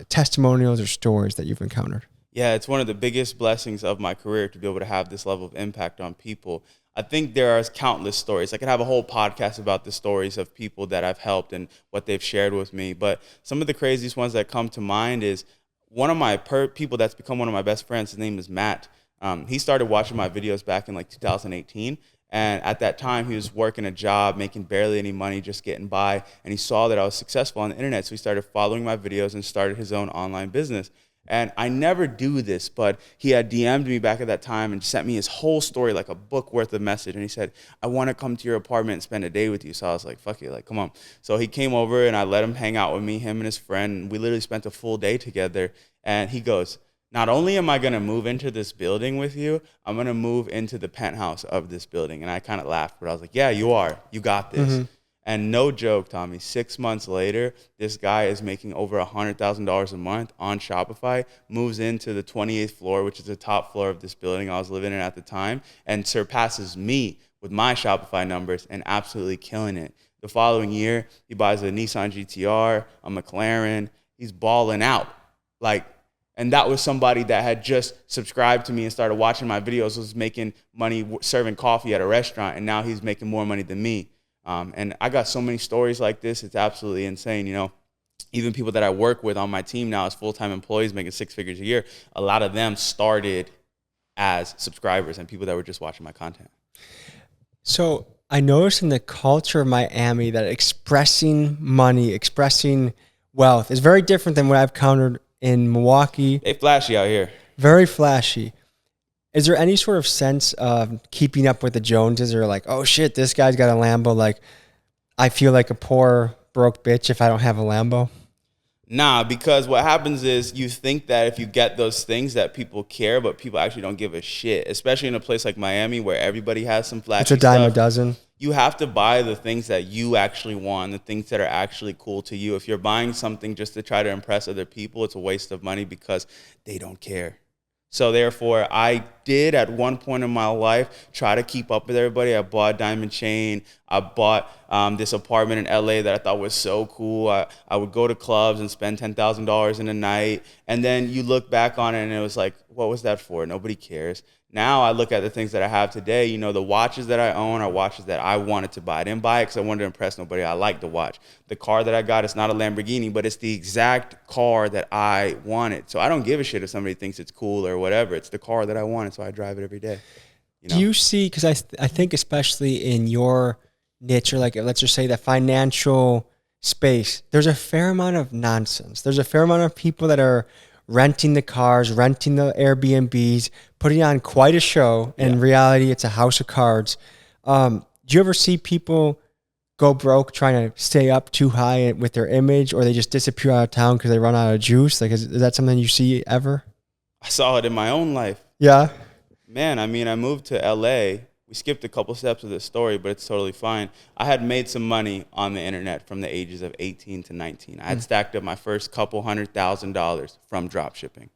Speaker 1: testimonials or stories that you've encountered?
Speaker 2: Yeah, it's one of the biggest blessings of my career to be able to have this level of impact on people. I think there are countless stories. I could have a whole podcast about the stories of people that I've helped and what they've shared with me. But some of the craziest ones that come to mind is one of my people that's become one of my best friends. His name is Matt. He started watching my videos back in like 2018. And at that time, he was working a job, making barely any money, just getting by. And he saw that I was successful on the internet. So he started following my videos and started his own online business. And I never do this, but he had DM'd me back at that time and sent me his whole story, like a book worth of message. And he said, I want to come to your apartment and spend a day with you. So I was like, fuck it, like, come on. So he came over and I let him hang out with me, him and his friend. And we literally spent a full day together. And he goes, not only am I going to move into this building with you, I'm going to move into the penthouse of this building. And I kind of laughed, but I was like, yeah, you are. You got this. And no joke, Tommy, 6 months later, this guy is making over $100,000 a month on Shopify, moves into the 28th floor, which is the top floor of this building I was living in at the time, and surpasses me with my Shopify numbers and absolutely killing it. The following year, he buys a Nissan GTR, a McLaren. He's balling out. And that was somebody that had just subscribed to me and started watching my videos, was making money serving coffee at a restaurant, and now he's making more money than me. And I got so many stories like this. It's absolutely insane. You know, even people that I work with on my team now as full-time employees making 6 figures a year, a lot of them started as subscribers and people that were just watching my content.
Speaker 1: So I noticed in the culture of Miami that expressing money, expressing wealth is very different than what I've encountered in Milwaukee.
Speaker 2: They flashy out here.
Speaker 1: Very flashy. Is there any sort of sense of keeping up with the Joneses, or like, oh shit, this guy's got a Lambo, like I feel like a poor broke bitch if I don't have a Lambo?
Speaker 2: Nah, because what happens is you think that if you get those things that people care, but people actually don't give a shit, especially in a place like Miami where everybody has some flashy stuff.
Speaker 1: It's a dime a dozen.
Speaker 2: You have to buy the things that you actually want, the things that are actually cool to you. If you're buying something just to try to impress other people, it's a waste of money because they don't care. So therefore, I did at one point in my life try to keep up with everybody. I bought a diamond chain. I bought this apartment in LA that I thought was so cool. I would go to clubs and spend $10,000 in a night. And then you look back on it and it was like, what was that for? Nobody cares. Now I look at the things that I have today. You know, the watches that I own are watches that I wanted to buy. I didn't buy it because I wanted to impress nobody. I like the watch. The car that I got, it's not a Lamborghini, but it's the exact car that I wanted. So I don't give a shit if somebody thinks it's cool or whatever. It's the car that I wanted, so I drive it every day. You know?
Speaker 1: Do you see, because I think especially in your niche, or like, let's just say the financial space, there's a fair amount of nonsense. There's a fair amount of people that are renting the cars, renting the Airbnbs, putting on quite a show. In reality, it's a house of cards. Do you ever see people go broke trying to stay up too high with their image, or they just disappear out of town because they run out of juice? Like, is that something you see ever?
Speaker 2: I saw it in my own life.
Speaker 1: Yeah.
Speaker 2: Man, I mean, I moved to LA we skipped a couple steps of this story, but it's totally fine. I had made some money on the internet from the ages of 18 to 19. I had stacked up my first couple $100,000 from drop shipping.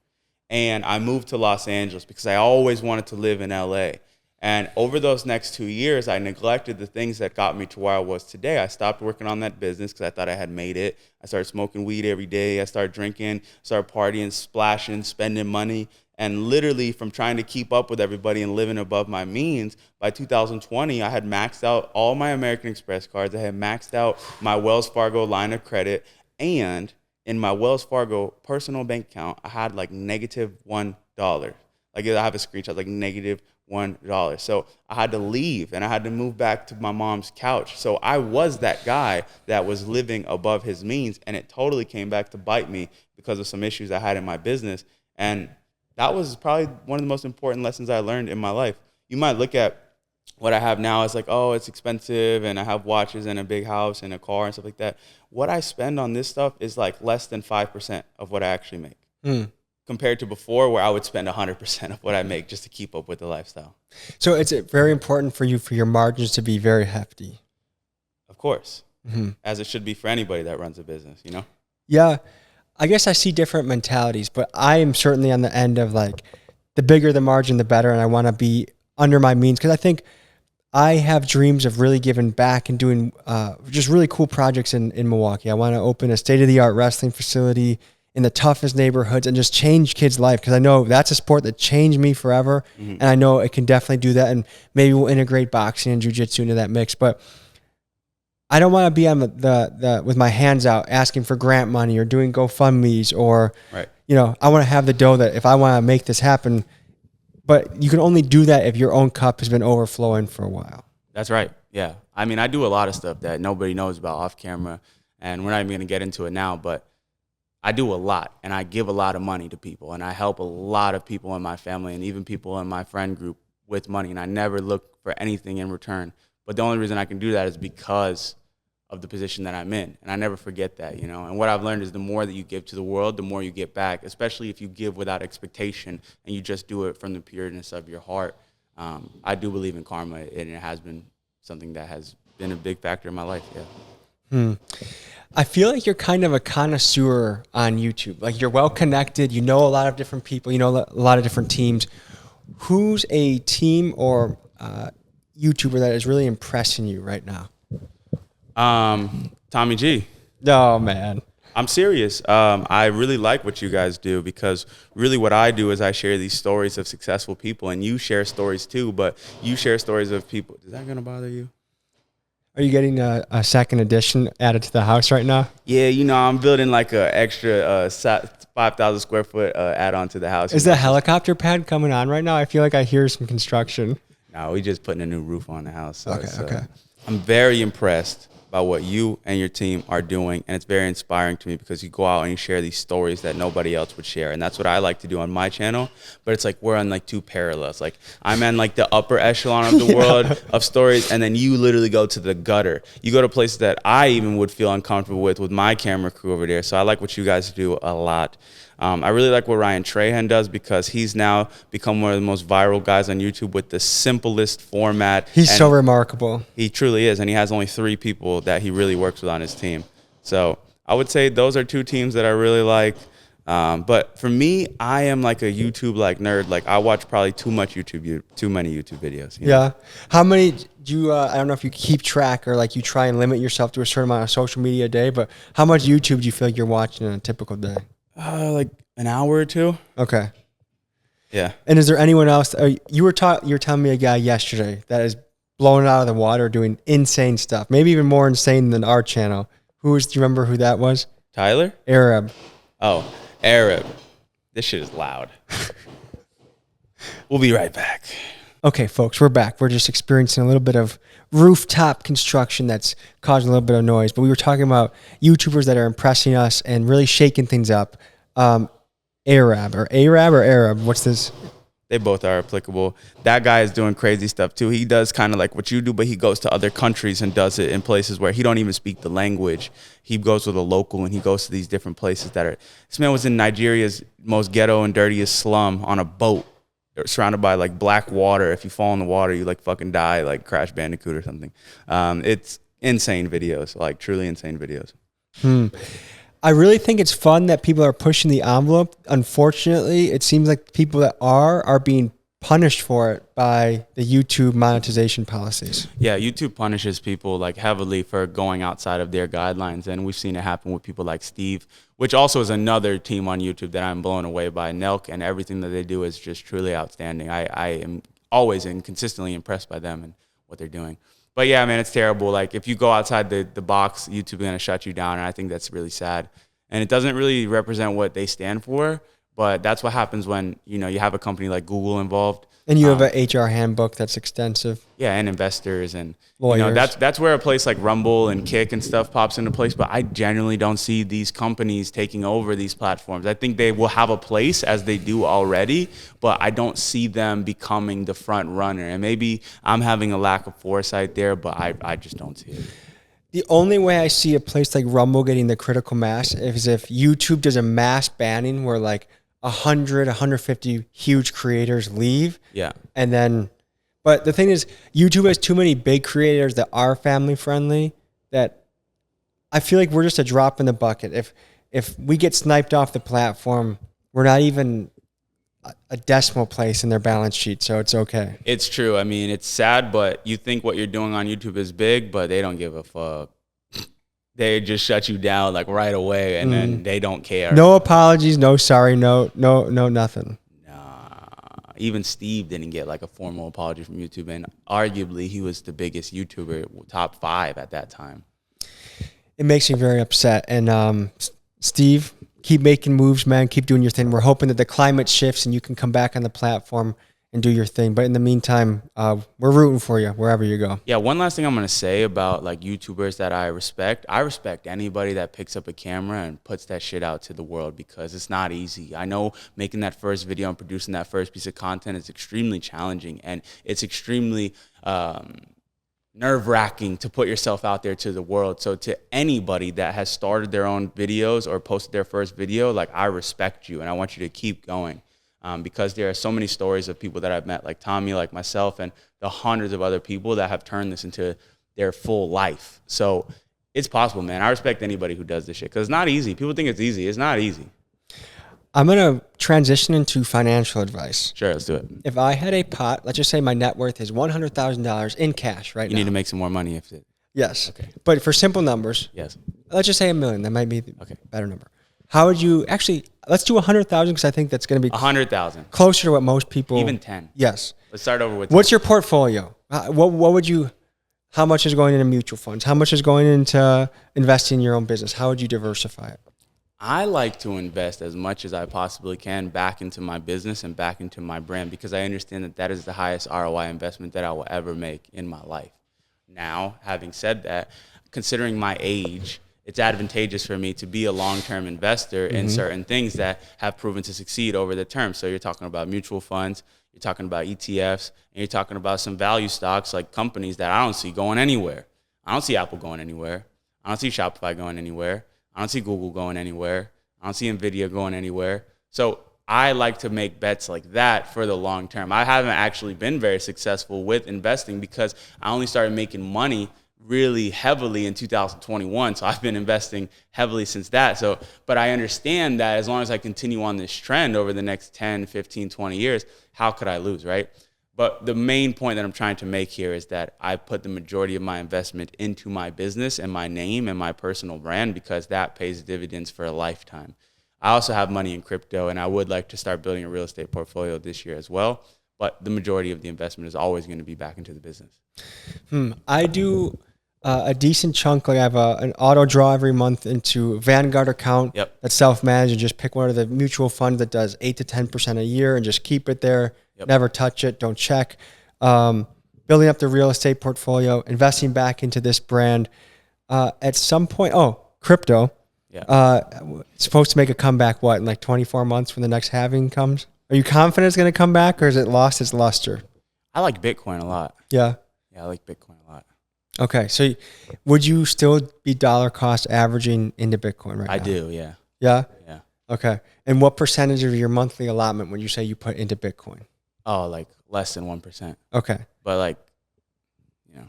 Speaker 2: And I moved to Los Angeles because I always wanted to live in LA. And over those next 2 years, I neglected the things that got me to where I was today. I stopped working on that business because I thought I had made it. I started smoking weed every day. I started drinking, started partying, splashing, spending money. And literally from trying to keep up with everybody and living above my means, by 2020, I had maxed out all my American Express cards. I had maxed out my Wells Fargo line of credit. And in my Wells Fargo personal bank account, I had like -$1. Like I have a screenshot, like -$1. So I had to leave and I had to move back to my mom's couch. So I was that guy that was living above his means, and it totally came back to bite me because of some issues I had in my business. And that was probably one of the most important lessons I learned in my life. You might look at what I have now as like, oh, it's expensive and I have watches and a big house and a car and stuff like that. What I spend on this stuff is like less than 5% of what I actually make. Compared to before where I would spend 100% of what I make just to keep up with the lifestyle.
Speaker 1: So it's very important for you for your margins to be very hefty.
Speaker 2: Of course. As it should be for anybody that runs a business, you know?
Speaker 1: Yeah. I guess I see different mentalities, but I am certainly on the end of like the bigger the margin, the better. And I want to be under my means because I think I have dreams of really giving back and doing just really cool projects in Milwaukee. I want to open a state-of-the-art wrestling facility in the toughest neighborhoods and just change kids' life because I know that's a sport that changed me forever. And I know it can definitely do that. And maybe we'll integrate boxing and jiu-jitsu into that mix. But I don't want to be on the with my hands out asking for grant money or doing GoFundMe's or, you know, I want to have the dough that if I want to make this happen, but you can only do that if your own cup has been overflowing for a while.
Speaker 2: That's right. Yeah. I mean, I do a lot of stuff that nobody knows about off camera, and we're not even going to get into it now, but I do a lot, and I give a lot of money to people, and I help a lot of people in my family and even people in my friend group with money, and I never look for anything in return. But the only reason I can do that is because of the position that I'm in, and I never forget that, you know. And what I've learned is the more that you give to the world, the more you get back, especially if you give without expectation and you just do it from the pureness of your heart. I do believe in karma, and it has been something that has been a big factor in my life,
Speaker 1: I feel like you're kind of a connoisseur on YouTube. Like you're well connected, you know a lot of different people, you know a lot of different teams. Who's a team or YouTuber that is really impressing you right now?
Speaker 2: Tommy G.
Speaker 1: Oh, man.
Speaker 2: I'm serious. I really like what you guys do because really what I do is I share these stories of successful people, and you share stories too, but you share stories of people. Is that going to bother you?
Speaker 1: Are you getting a second edition added to the house right now?
Speaker 2: Yeah, you know, I'm building like an extra 5,000 square foot add-on to the house.
Speaker 1: Is the helicopter pad coming on right now? I feel like I hear some construction.
Speaker 2: No, we just putting a new roof on the house. So
Speaker 1: Okay.
Speaker 2: I'm very impressed by what you and your team are doing, and it's very inspiring to me because you go out and you share these stories that nobody else would share, and that's what I like to do on my channel. But it's like we're on like two parallels. Like I'm in like the upper echelon of the world of stories, and then you literally go to the gutter. You go to places that I even would feel uncomfortable with my camera crew over there. So I like what you guys do a lot. I really like what Ryan Trahan does because he's now become one of the most viral guys on YouTube with the simplest format.
Speaker 1: He's so remarkable.
Speaker 2: He truly is, and he has only 3 people that he really works with on his team. So I would say those are 2 teams that I really like. But for me, I am like a YouTube like nerd. Like I watch probably too many YouTube videos. You know?
Speaker 1: Yeah. How many do you, I don't know if you keep track or like you try and limit yourself to a certain amount of social media a day, but how much YouTube do you feel like you're watching in a typical day?
Speaker 2: Like an hour or 2.
Speaker 1: Okay.
Speaker 2: Yeah.
Speaker 1: And is there anyone else? You were telling me a guy yesterday that is blown out of the water doing insane stuff, maybe even more insane than our channel. Do you remember who that was?
Speaker 2: Tyler?
Speaker 1: Arab.
Speaker 2: Oh, Arab. This shit is loud. We'll be right back.
Speaker 1: Okay, folks, we're back. We're just experiencing a little bit of rooftop construction that's causing a little bit of noise. But we were talking about YouTubers that are impressing us and really shaking things up. Arab. What's this?
Speaker 2: They both are applicable. That guy is doing crazy stuff too. He does kind of like what you do, but he goes to other countries and does it in places where he don't even speak the language. He goes with a local and he goes to these different places that are. This man was in Nigeria's most ghetto and dirtiest slum on a boat surrounded by like black water. If you fall in the water, you like fucking die, like Crash Bandicoot or something. It's insane videos, like truly insane videos.
Speaker 1: I really think it's fun that people are pushing the envelope. Unfortunately, it seems like people that are being punished for it by the YouTube monetization policies.
Speaker 2: Yeah, YouTube punishes people like heavily for going outside of their guidelines, and we've seen it happen with people like Steve, which also is another team on YouTube that I'm blown away by. Nelk and everything that they do is just truly outstanding. I am always and consistently impressed by them and what they're doing. But yeah, man, it's terrible. Like if you go outside the box, YouTube is gonna shut you down, and I think that's really sad. And it doesn't really represent what they stand for, but that's what happens when you have a company like Google involved.
Speaker 1: And you have an HR handbook that's extensive.
Speaker 2: Yeah, and investors and
Speaker 1: lawyers.
Speaker 2: That's where a place like Rumble and Kick and stuff pops into place. But I genuinely don't see these companies taking over these platforms. I think they will have a place as they do already, but I don't see them becoming the front runner. And maybe I'm having a lack of foresight there, but I just don't see it.
Speaker 1: The only way I see a place like Rumble getting the critical mass is if YouTube does a mass banning where like 100, 150 huge creators leave.
Speaker 2: Yeah.
Speaker 1: And then, but the thing is, YouTube has too many big creators that are family friendly that I feel like we're just a drop in the bucket. If we get sniped off the platform, we're not even a decimal place in their balance sheet, so it's okay.
Speaker 2: It's true. I mean, it's sad, but you think what you're doing on YouTube is big, but they don't give a fuck. They just shut you down like right away, and then they don't care.
Speaker 1: No apologies, no sorry, no nothing.
Speaker 2: Nah, even Steve didn't get like a formal apology from YouTube, and arguably he was the biggest YouTuber, top 5 at that time.
Speaker 1: It makes me very upset. And Steve, keep making moves, man. Keep doing your thing. We're hoping that the climate shifts and you can come back on the platform and do your thing. But in the meantime, we're rooting for you wherever you go.
Speaker 2: Yeah, one last thing I'm going to say about like YouTubers that I respect anybody that picks up a camera and puts that shit out to the world, because it's not easy. I know making that first video and producing that first piece of content is extremely challenging, and it's extremely nerve-wracking to put yourself out there to the world. So to anybody that has started their own videos or posted their first video, like, I respect you and I want you to keep going. Because there are so many stories of people that I've met, like Tommy, like myself, and the hundreds of other people that have turned this into their full life. So it's possible, man. I respect anybody who does this shit, because it's not easy. People think it's easy. It's not easy.
Speaker 1: I'm going to transition into financial advice.
Speaker 2: Sure, let's do it.
Speaker 1: If I had a pot, let's just say my net worth is $100,000 in cash right now.
Speaker 2: You need to make some more money if it.
Speaker 1: Yes.
Speaker 2: Okay.
Speaker 1: But for simple numbers,
Speaker 2: yes.
Speaker 1: Let's just say $1 million. That might be a better number. How would you actually, let's do 100,000, because I think that's going to be
Speaker 2: 100,000
Speaker 1: closer to what most people.
Speaker 2: Even 10.
Speaker 1: Yes.
Speaker 2: Let's start over with
Speaker 1: 10. What's your portfolio? What would you, how much is going into mutual funds? How much is going into investing in your own business? How would you diversify it?
Speaker 2: I like to invest as much as I possibly can back into my business and back into my brand, because I understand that that is the highest ROI investment that I will ever make in my life. Now, having said that, considering my age, it's advantageous for me to be a long-term investor in certain things that have proven to succeed over the term. So you're talking about mutual funds, you're talking about ETFs, and you're talking about some value stocks like companies that I don't see going anywhere. I don't see Apple going anywhere. I don't see Shopify going anywhere. I don't see Google going anywhere. I don't see NVIDIA going anywhere. So I like to make bets like that for the long term. I haven't actually been very successful with investing because I only started making money really heavily in 2021. So I've been investing heavily since that. So, but I understand that as long as I continue on this trend over the next 10, 15, 20 years, how could I lose, right? But the main point that I'm trying to make here is that I put the majority of my investment into my business and my name and my personal brand, because that pays dividends for a lifetime. I also have money in crypto, and I would like to start building a real estate portfolio this year as well. But the majority of the investment is always going to be back into the business.
Speaker 1: I do a decent chunk. Like I have an auto draw every month into a Vanguard account that's self-managed, and just pick one of the mutual funds that does 8 to 10% a year and just keep it there. Never touch it. Don't check. Building up the real estate portfolio, investing back into this brand. At some point, crypto. It's supposed to make a comeback, in like 24 months when the next halving comes? Are you confident it's going to come back, or has it lost its luster?
Speaker 2: I like Bitcoin a lot.
Speaker 1: Yeah?
Speaker 2: Yeah, I like Bitcoin a lot.
Speaker 1: Okay, so would you still be dollar cost averaging into Bitcoin right now?
Speaker 2: I do, yeah.
Speaker 1: Yeah?
Speaker 2: Yeah.
Speaker 1: Okay. And what percentage of your monthly allotment would you say you put into Bitcoin?
Speaker 2: Oh, like less than 1%.
Speaker 1: Okay.
Speaker 2: But like, you know,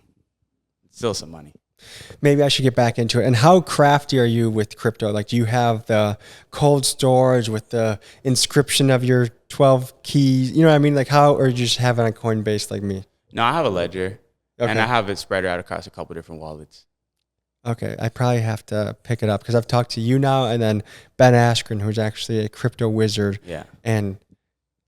Speaker 2: it's still some money.
Speaker 1: Maybe I should get back into it. And how crafty are you with crypto? Like, do you have the cold storage with the inscription of your 12 keys? You know what I mean? Like how, or you just have it on Coinbase like me?
Speaker 2: No, I have a ledger,
Speaker 1: Okay.
Speaker 2: and I have it spread out across a couple different wallets.
Speaker 1: Okay. I probably have to pick it up because I've talked to you now and then Ben Askren, who's actually a crypto wizard.
Speaker 2: Yeah.
Speaker 1: And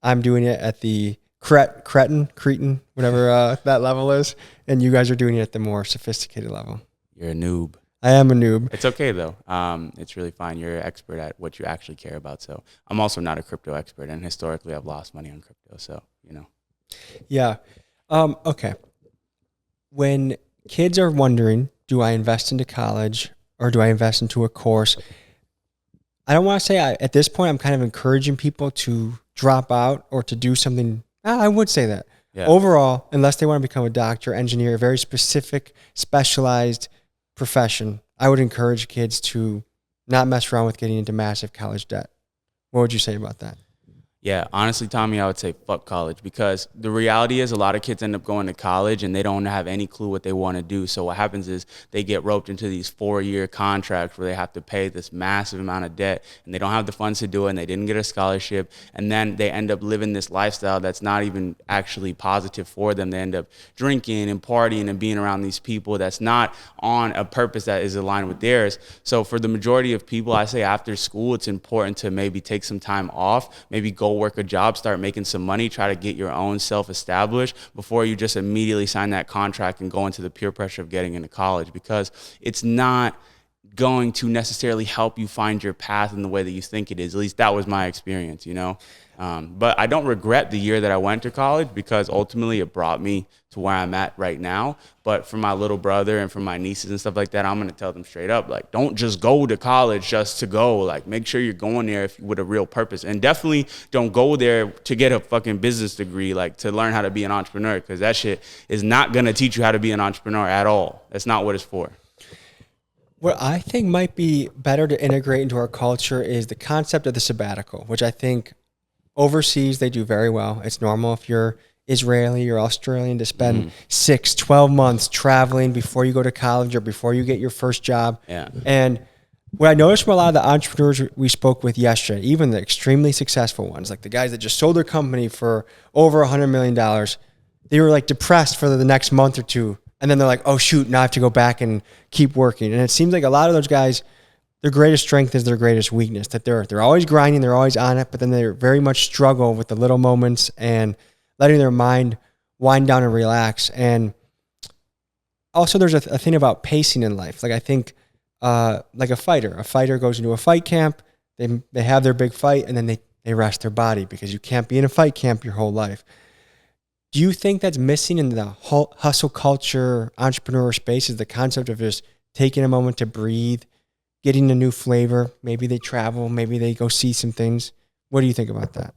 Speaker 1: I'm doing it at the Cretan, whatever that level is. And you guys are doing it at the more sophisticated level.
Speaker 2: You're a noob.
Speaker 1: I am a noob.
Speaker 2: It's okay though. It's really fine. You're an expert at what you actually care about. So I'm also not a crypto expert, and historically I've lost money on crypto. So, you know.
Speaker 1: Yeah. Okay. When kids are wondering, do I invest into college or do I invest into a course? I don't want to say at this point, I'm kind of encouraging people to drop out or to do something. I would say that. Yeah. Overall, unless they want to become a doctor, engineer, a very specific, specialized profession, I would encourage kids to not mess around with getting into massive college debt. What would you say about that?
Speaker 2: Yeah, honestly, Tommy, I would say fuck college, because the reality is a lot of kids end up going to college and they don't have any clue what they want to do. So what happens is they get roped into these 4-year contracts where they have to pay this massive amount of debt and they don't have the funds to do it and they didn't get a scholarship. And then they end up living this lifestyle that's not even actually positive for them. They end up drinking and partying and being around these people that's not on a purpose that is aligned with theirs. So for the majority of people, I say after school, it's important to maybe take some time off, maybe go work a job, start making some money, try to get your own self established before you just immediately sign that contract and go into the peer pressure of getting into college, because it's not going to necessarily help you find your path in the way that you think it is. At least that was my experience, you know. But I don't regret the year that I went to college, because ultimately it brought me to where I'm at right now. But for my little brother and for my nieces and stuff like that, I'm going to tell them straight up, like, don't just go to college just to go. Like, make sure you're going there with a real purpose. And definitely don't go there to get a fucking business degree, like to learn how to be an entrepreneur, because that shit is not going to teach you how to be an entrepreneur at all. That's not what it's for.
Speaker 1: What I think might be better to integrate into our culture is the concept of the sabbatical, which I think overseas they do very well. It's normal if you're Israeli or Australian to spend 6, 12 months traveling before you go to college or before you get your first job. Yeah. And what I noticed from a lot of the entrepreneurs we spoke with yesterday, even the extremely successful ones, like the guys that just sold their company for over $100 million, they were like depressed for the next month or two. And then they're like, oh, shoot, now I have to go back and keep working. And it seems like a lot of those guys, their greatest strength is their greatest weakness, that they're always grinding, they're always on it, but then they very much struggle with the little moments and letting their mind wind down and relax. And also there's a thing about pacing in life. Like I think like a fighter goes into a fight camp, they have their big fight, and then they rest their body, because you can't be in a fight camp your whole life. Do you think that's missing in the hustle culture, entrepreneur space, is the concept of just taking a moment to breathe, getting a new flavor? Maybe they travel, maybe they go see some things. What do you think about that?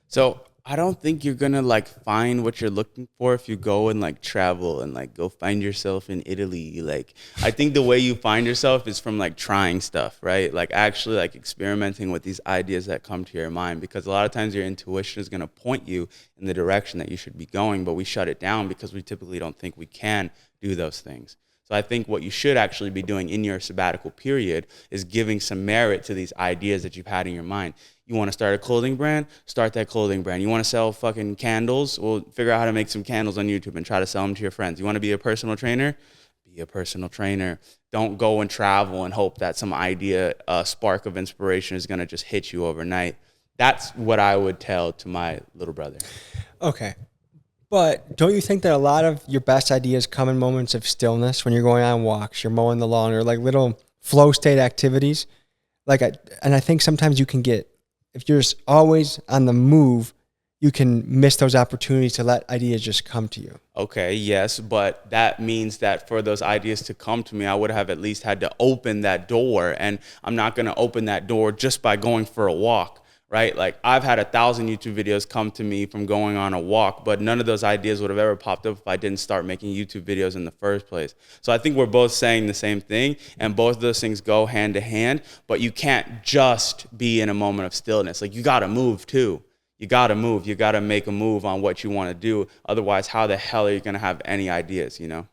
Speaker 2: So I don't think you're gonna like find what you're looking for if you go and like travel and like go find yourself in Italy. Like I think the way you find yourself is from like trying stuff, right? Like actually like experimenting with these ideas that come to your mind, because a lot of times your intuition is gonna point you in the direction that you should be going, but we shut it down because we typically don't think we can do those things. So I think what you should actually be doing in your sabbatical period is giving some merit to these ideas that you've had in your mind. You want to start a clothing brand? Start that clothing brand. You want to sell fucking candles? Well, figure out how to make some candles on YouTube and try to sell them to your friends. You want to be a personal trainer? Be a personal trainer. Don't go and travel and hope that some idea, a spark of inspiration is going to just hit you overnight. That's what I would tell to my little brother.
Speaker 1: Okay. But don't you think that a lot of your best ideas come in moments of stillness, when you're going on walks, you're mowing the lawn, or like little flow state activities? And I think sometimes you can get, if you're just always on the move, you can miss those opportunities to let ideas just come to you.
Speaker 2: Okay, yes, but that means that for those ideas to come to me, I would have at least had to open that door, and I'm not going to open that door just by going for a walk. Right? Like I've had 1,000 YouTube videos come to me from going on a walk, but none of those ideas would have ever popped up if I didn't start making YouTube videos in the first place. So I think we're both saying the same thing, and both of those things go hand to hand, but you can't just be in a moment of stillness. Like you got to move too. You got to move. You got to make a move on what you want to do. Otherwise, how the hell are you going to have any ideas, you know?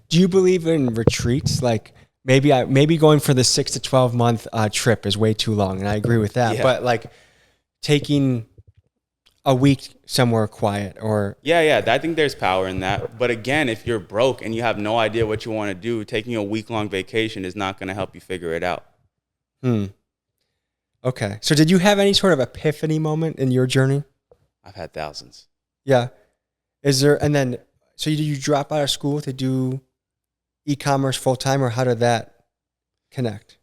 Speaker 1: Do you believe in retreats? Like maybe going for the 6 to 12 month trip is way too long, and I agree with that.
Speaker 2: Yeah.
Speaker 1: But like taking a week somewhere quiet or
Speaker 2: Yeah, I think there's power in that. But again, if you're broke and you have no idea what you want to do, taking a week-long vacation is not going to help you figure it out.
Speaker 1: Okay. So did you have any sort of epiphany moment in your journey?
Speaker 2: I've had thousands.
Speaker 1: Yeah. Is there, and then, so did you drop out of school to do e-commerce full time, or how did that connect?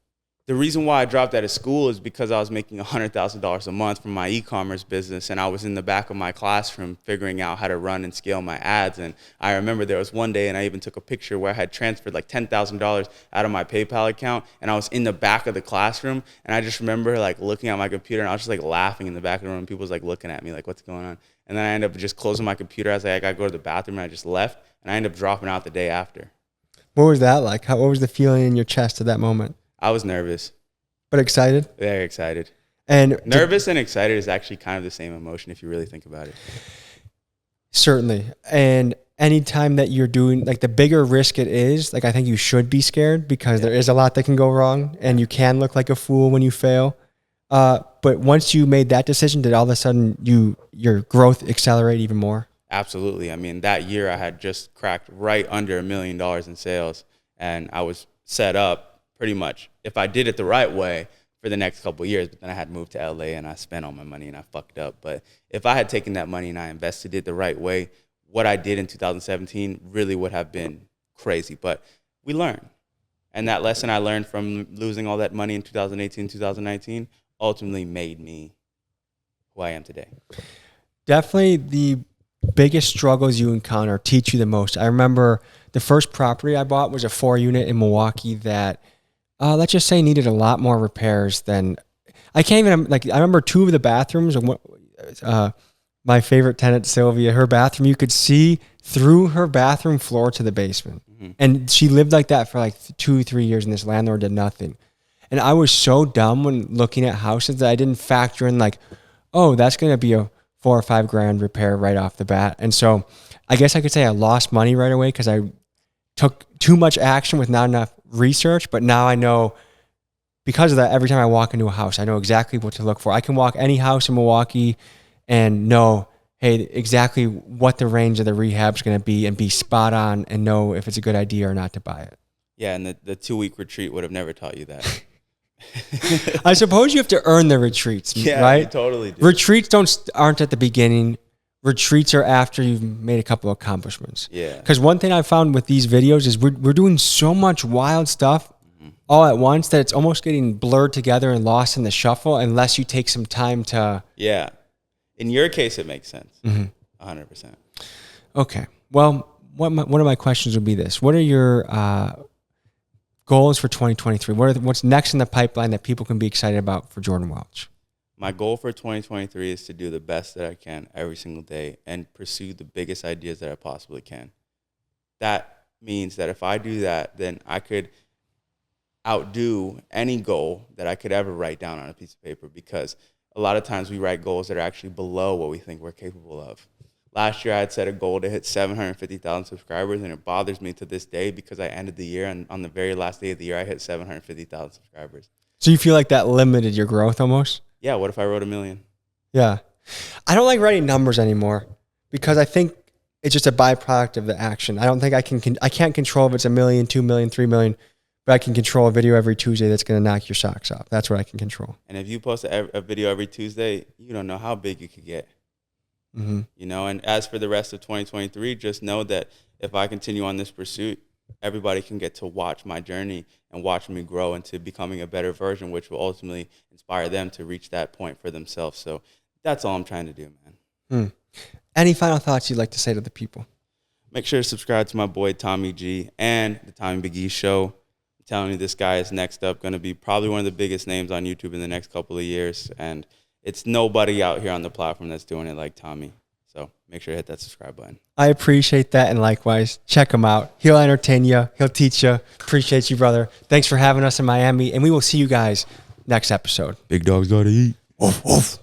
Speaker 2: The reason why I dropped out of school is because I was making $100,000 a month from my e-commerce business, and I was in the back of my classroom figuring out how to run and scale my ads. And I remember there was one day, and I even took a picture where I had transferred like $10,000 out of my PayPal account, and I was in the back of the classroom, and I just remember like looking at my computer, and I was just like laughing in the back of the room. People was like looking at me like, what's going on? And then I ended up just closing my computer. I was like, I gotta go to the bathroom, and I just left, and I ended up dropping out the day after.
Speaker 1: What was that like? What was the feeling in your chest at that moment?
Speaker 2: I was nervous.
Speaker 1: But excited?
Speaker 2: Very excited.
Speaker 1: And
Speaker 2: nervous and excited is actually kind of the same emotion if you really think about it.
Speaker 1: Certainly. And anytime that you're doing, like the bigger risk it is, like I think you should be scared because there is a lot that can go wrong and you can look like a fool when you fail. But once you made that decision, did all of a sudden your growth accelerate even more?
Speaker 2: Absolutely. I mean, that year I had just cracked right under $1 million in sales, and I was set up pretty much if I did it the right way for the next couple of years. But then I had moved to LA and I spent all my money and I fucked up. But if I had taken that money and I invested it the right way, what I did in 2017 really would have been crazy. But we learned. And that lesson I learned from losing all that money in 2018, 2019 ultimately made me who I am today.
Speaker 1: Definitely the biggest struggles you encounter teach you the most. I remember the first property I bought was a 4-unit in Milwaukee that let's just say needed a lot more repairs than I can't even like. I remember 2 of the bathrooms. My favorite tenant, Sylvia, her bathroom, you could see through her bathroom floor to the basement. Mm-hmm. And she lived like that for like 2-3 years, and this landlord did nothing. And I was so dumb when looking at houses that I didn't factor in like, oh, that's going to be a $4 or $5 grand repair right off the bat. And so I guess I could say I lost money right away because I took too much action with not enough research. But now I know, because of that, every time I walk into a house, I know exactly what to look for. I can walk any house in Milwaukee and know, hey, exactly what the range of the rehab is going to be and be spot on and know if it's a good idea or not to buy it.
Speaker 2: Yeah, and the 2-week retreat would have never taught you that.
Speaker 1: I suppose you have to earn the retreats,
Speaker 2: yeah,
Speaker 1: right?
Speaker 2: You totally do.
Speaker 1: Retreats aren't at the beginning. Retreats are after you've made a couple of accomplishments.
Speaker 2: Yeah.
Speaker 1: Because one thing I found with these videos is we're doing so much wild stuff all at once that it's almost getting blurred together and lost in the shuffle unless you take some time to...
Speaker 2: Yeah. In your case, it makes sense. 100%.
Speaker 1: Okay. Well, one of my questions would be this. What are your goals for 2023? What's next in the pipeline that people can be excited about for Jordan Welch?
Speaker 2: My goal for 2023 is to do the best that I can every single day and pursue the biggest ideas that I possibly can. That means that if I do that, then I could outdo any goal that I could ever write down on a piece of paper, because a lot of times we write goals that are actually below what we think we're capable of. Last year, I had set a goal to hit 750,000 subscribers, and it bothers me to this day because I ended the year, and on the very last day of the year, I hit 750,000 subscribers.
Speaker 1: So you feel like that limited your growth almost?
Speaker 2: Yeah, what if I wrote 1 million?
Speaker 1: Yeah. I don't like writing numbers anymore because I think it's just a byproduct of the action. I don't think I can't control if it's 1 million, 2 million, 3 million, but I can control a video every Tuesday that's going to knock your socks off. That's what I can control.
Speaker 2: And if you post a video every Tuesday, you don't know how big you could get.
Speaker 1: Mm-hmm.
Speaker 2: You know, and as for the rest of 2023, just know that if I continue on this pursuit, everybody can get to watch my journey and watch me grow into becoming a better version, which will ultimately inspire them to reach that point for themselves. So that's all I'm trying to do, man.
Speaker 1: Any final thoughts you'd like to say to the people?
Speaker 2: Make sure to subscribe to my boy Tommy G and the Tommy Big E Show. I'm telling you, this guy is next up, going to be probably one of the biggest names on YouTube in the next couple of years. And it's nobody out here on the platform that's doing it like Tommy. So make sure to hit that subscribe button.
Speaker 1: I appreciate that. And likewise, check him out. He'll entertain you. He'll teach you. Appreciate you, brother. Thanks for having us in Miami. And we will see you guys next episode.
Speaker 2: Big dogs gotta eat.
Speaker 1: Woof, woof.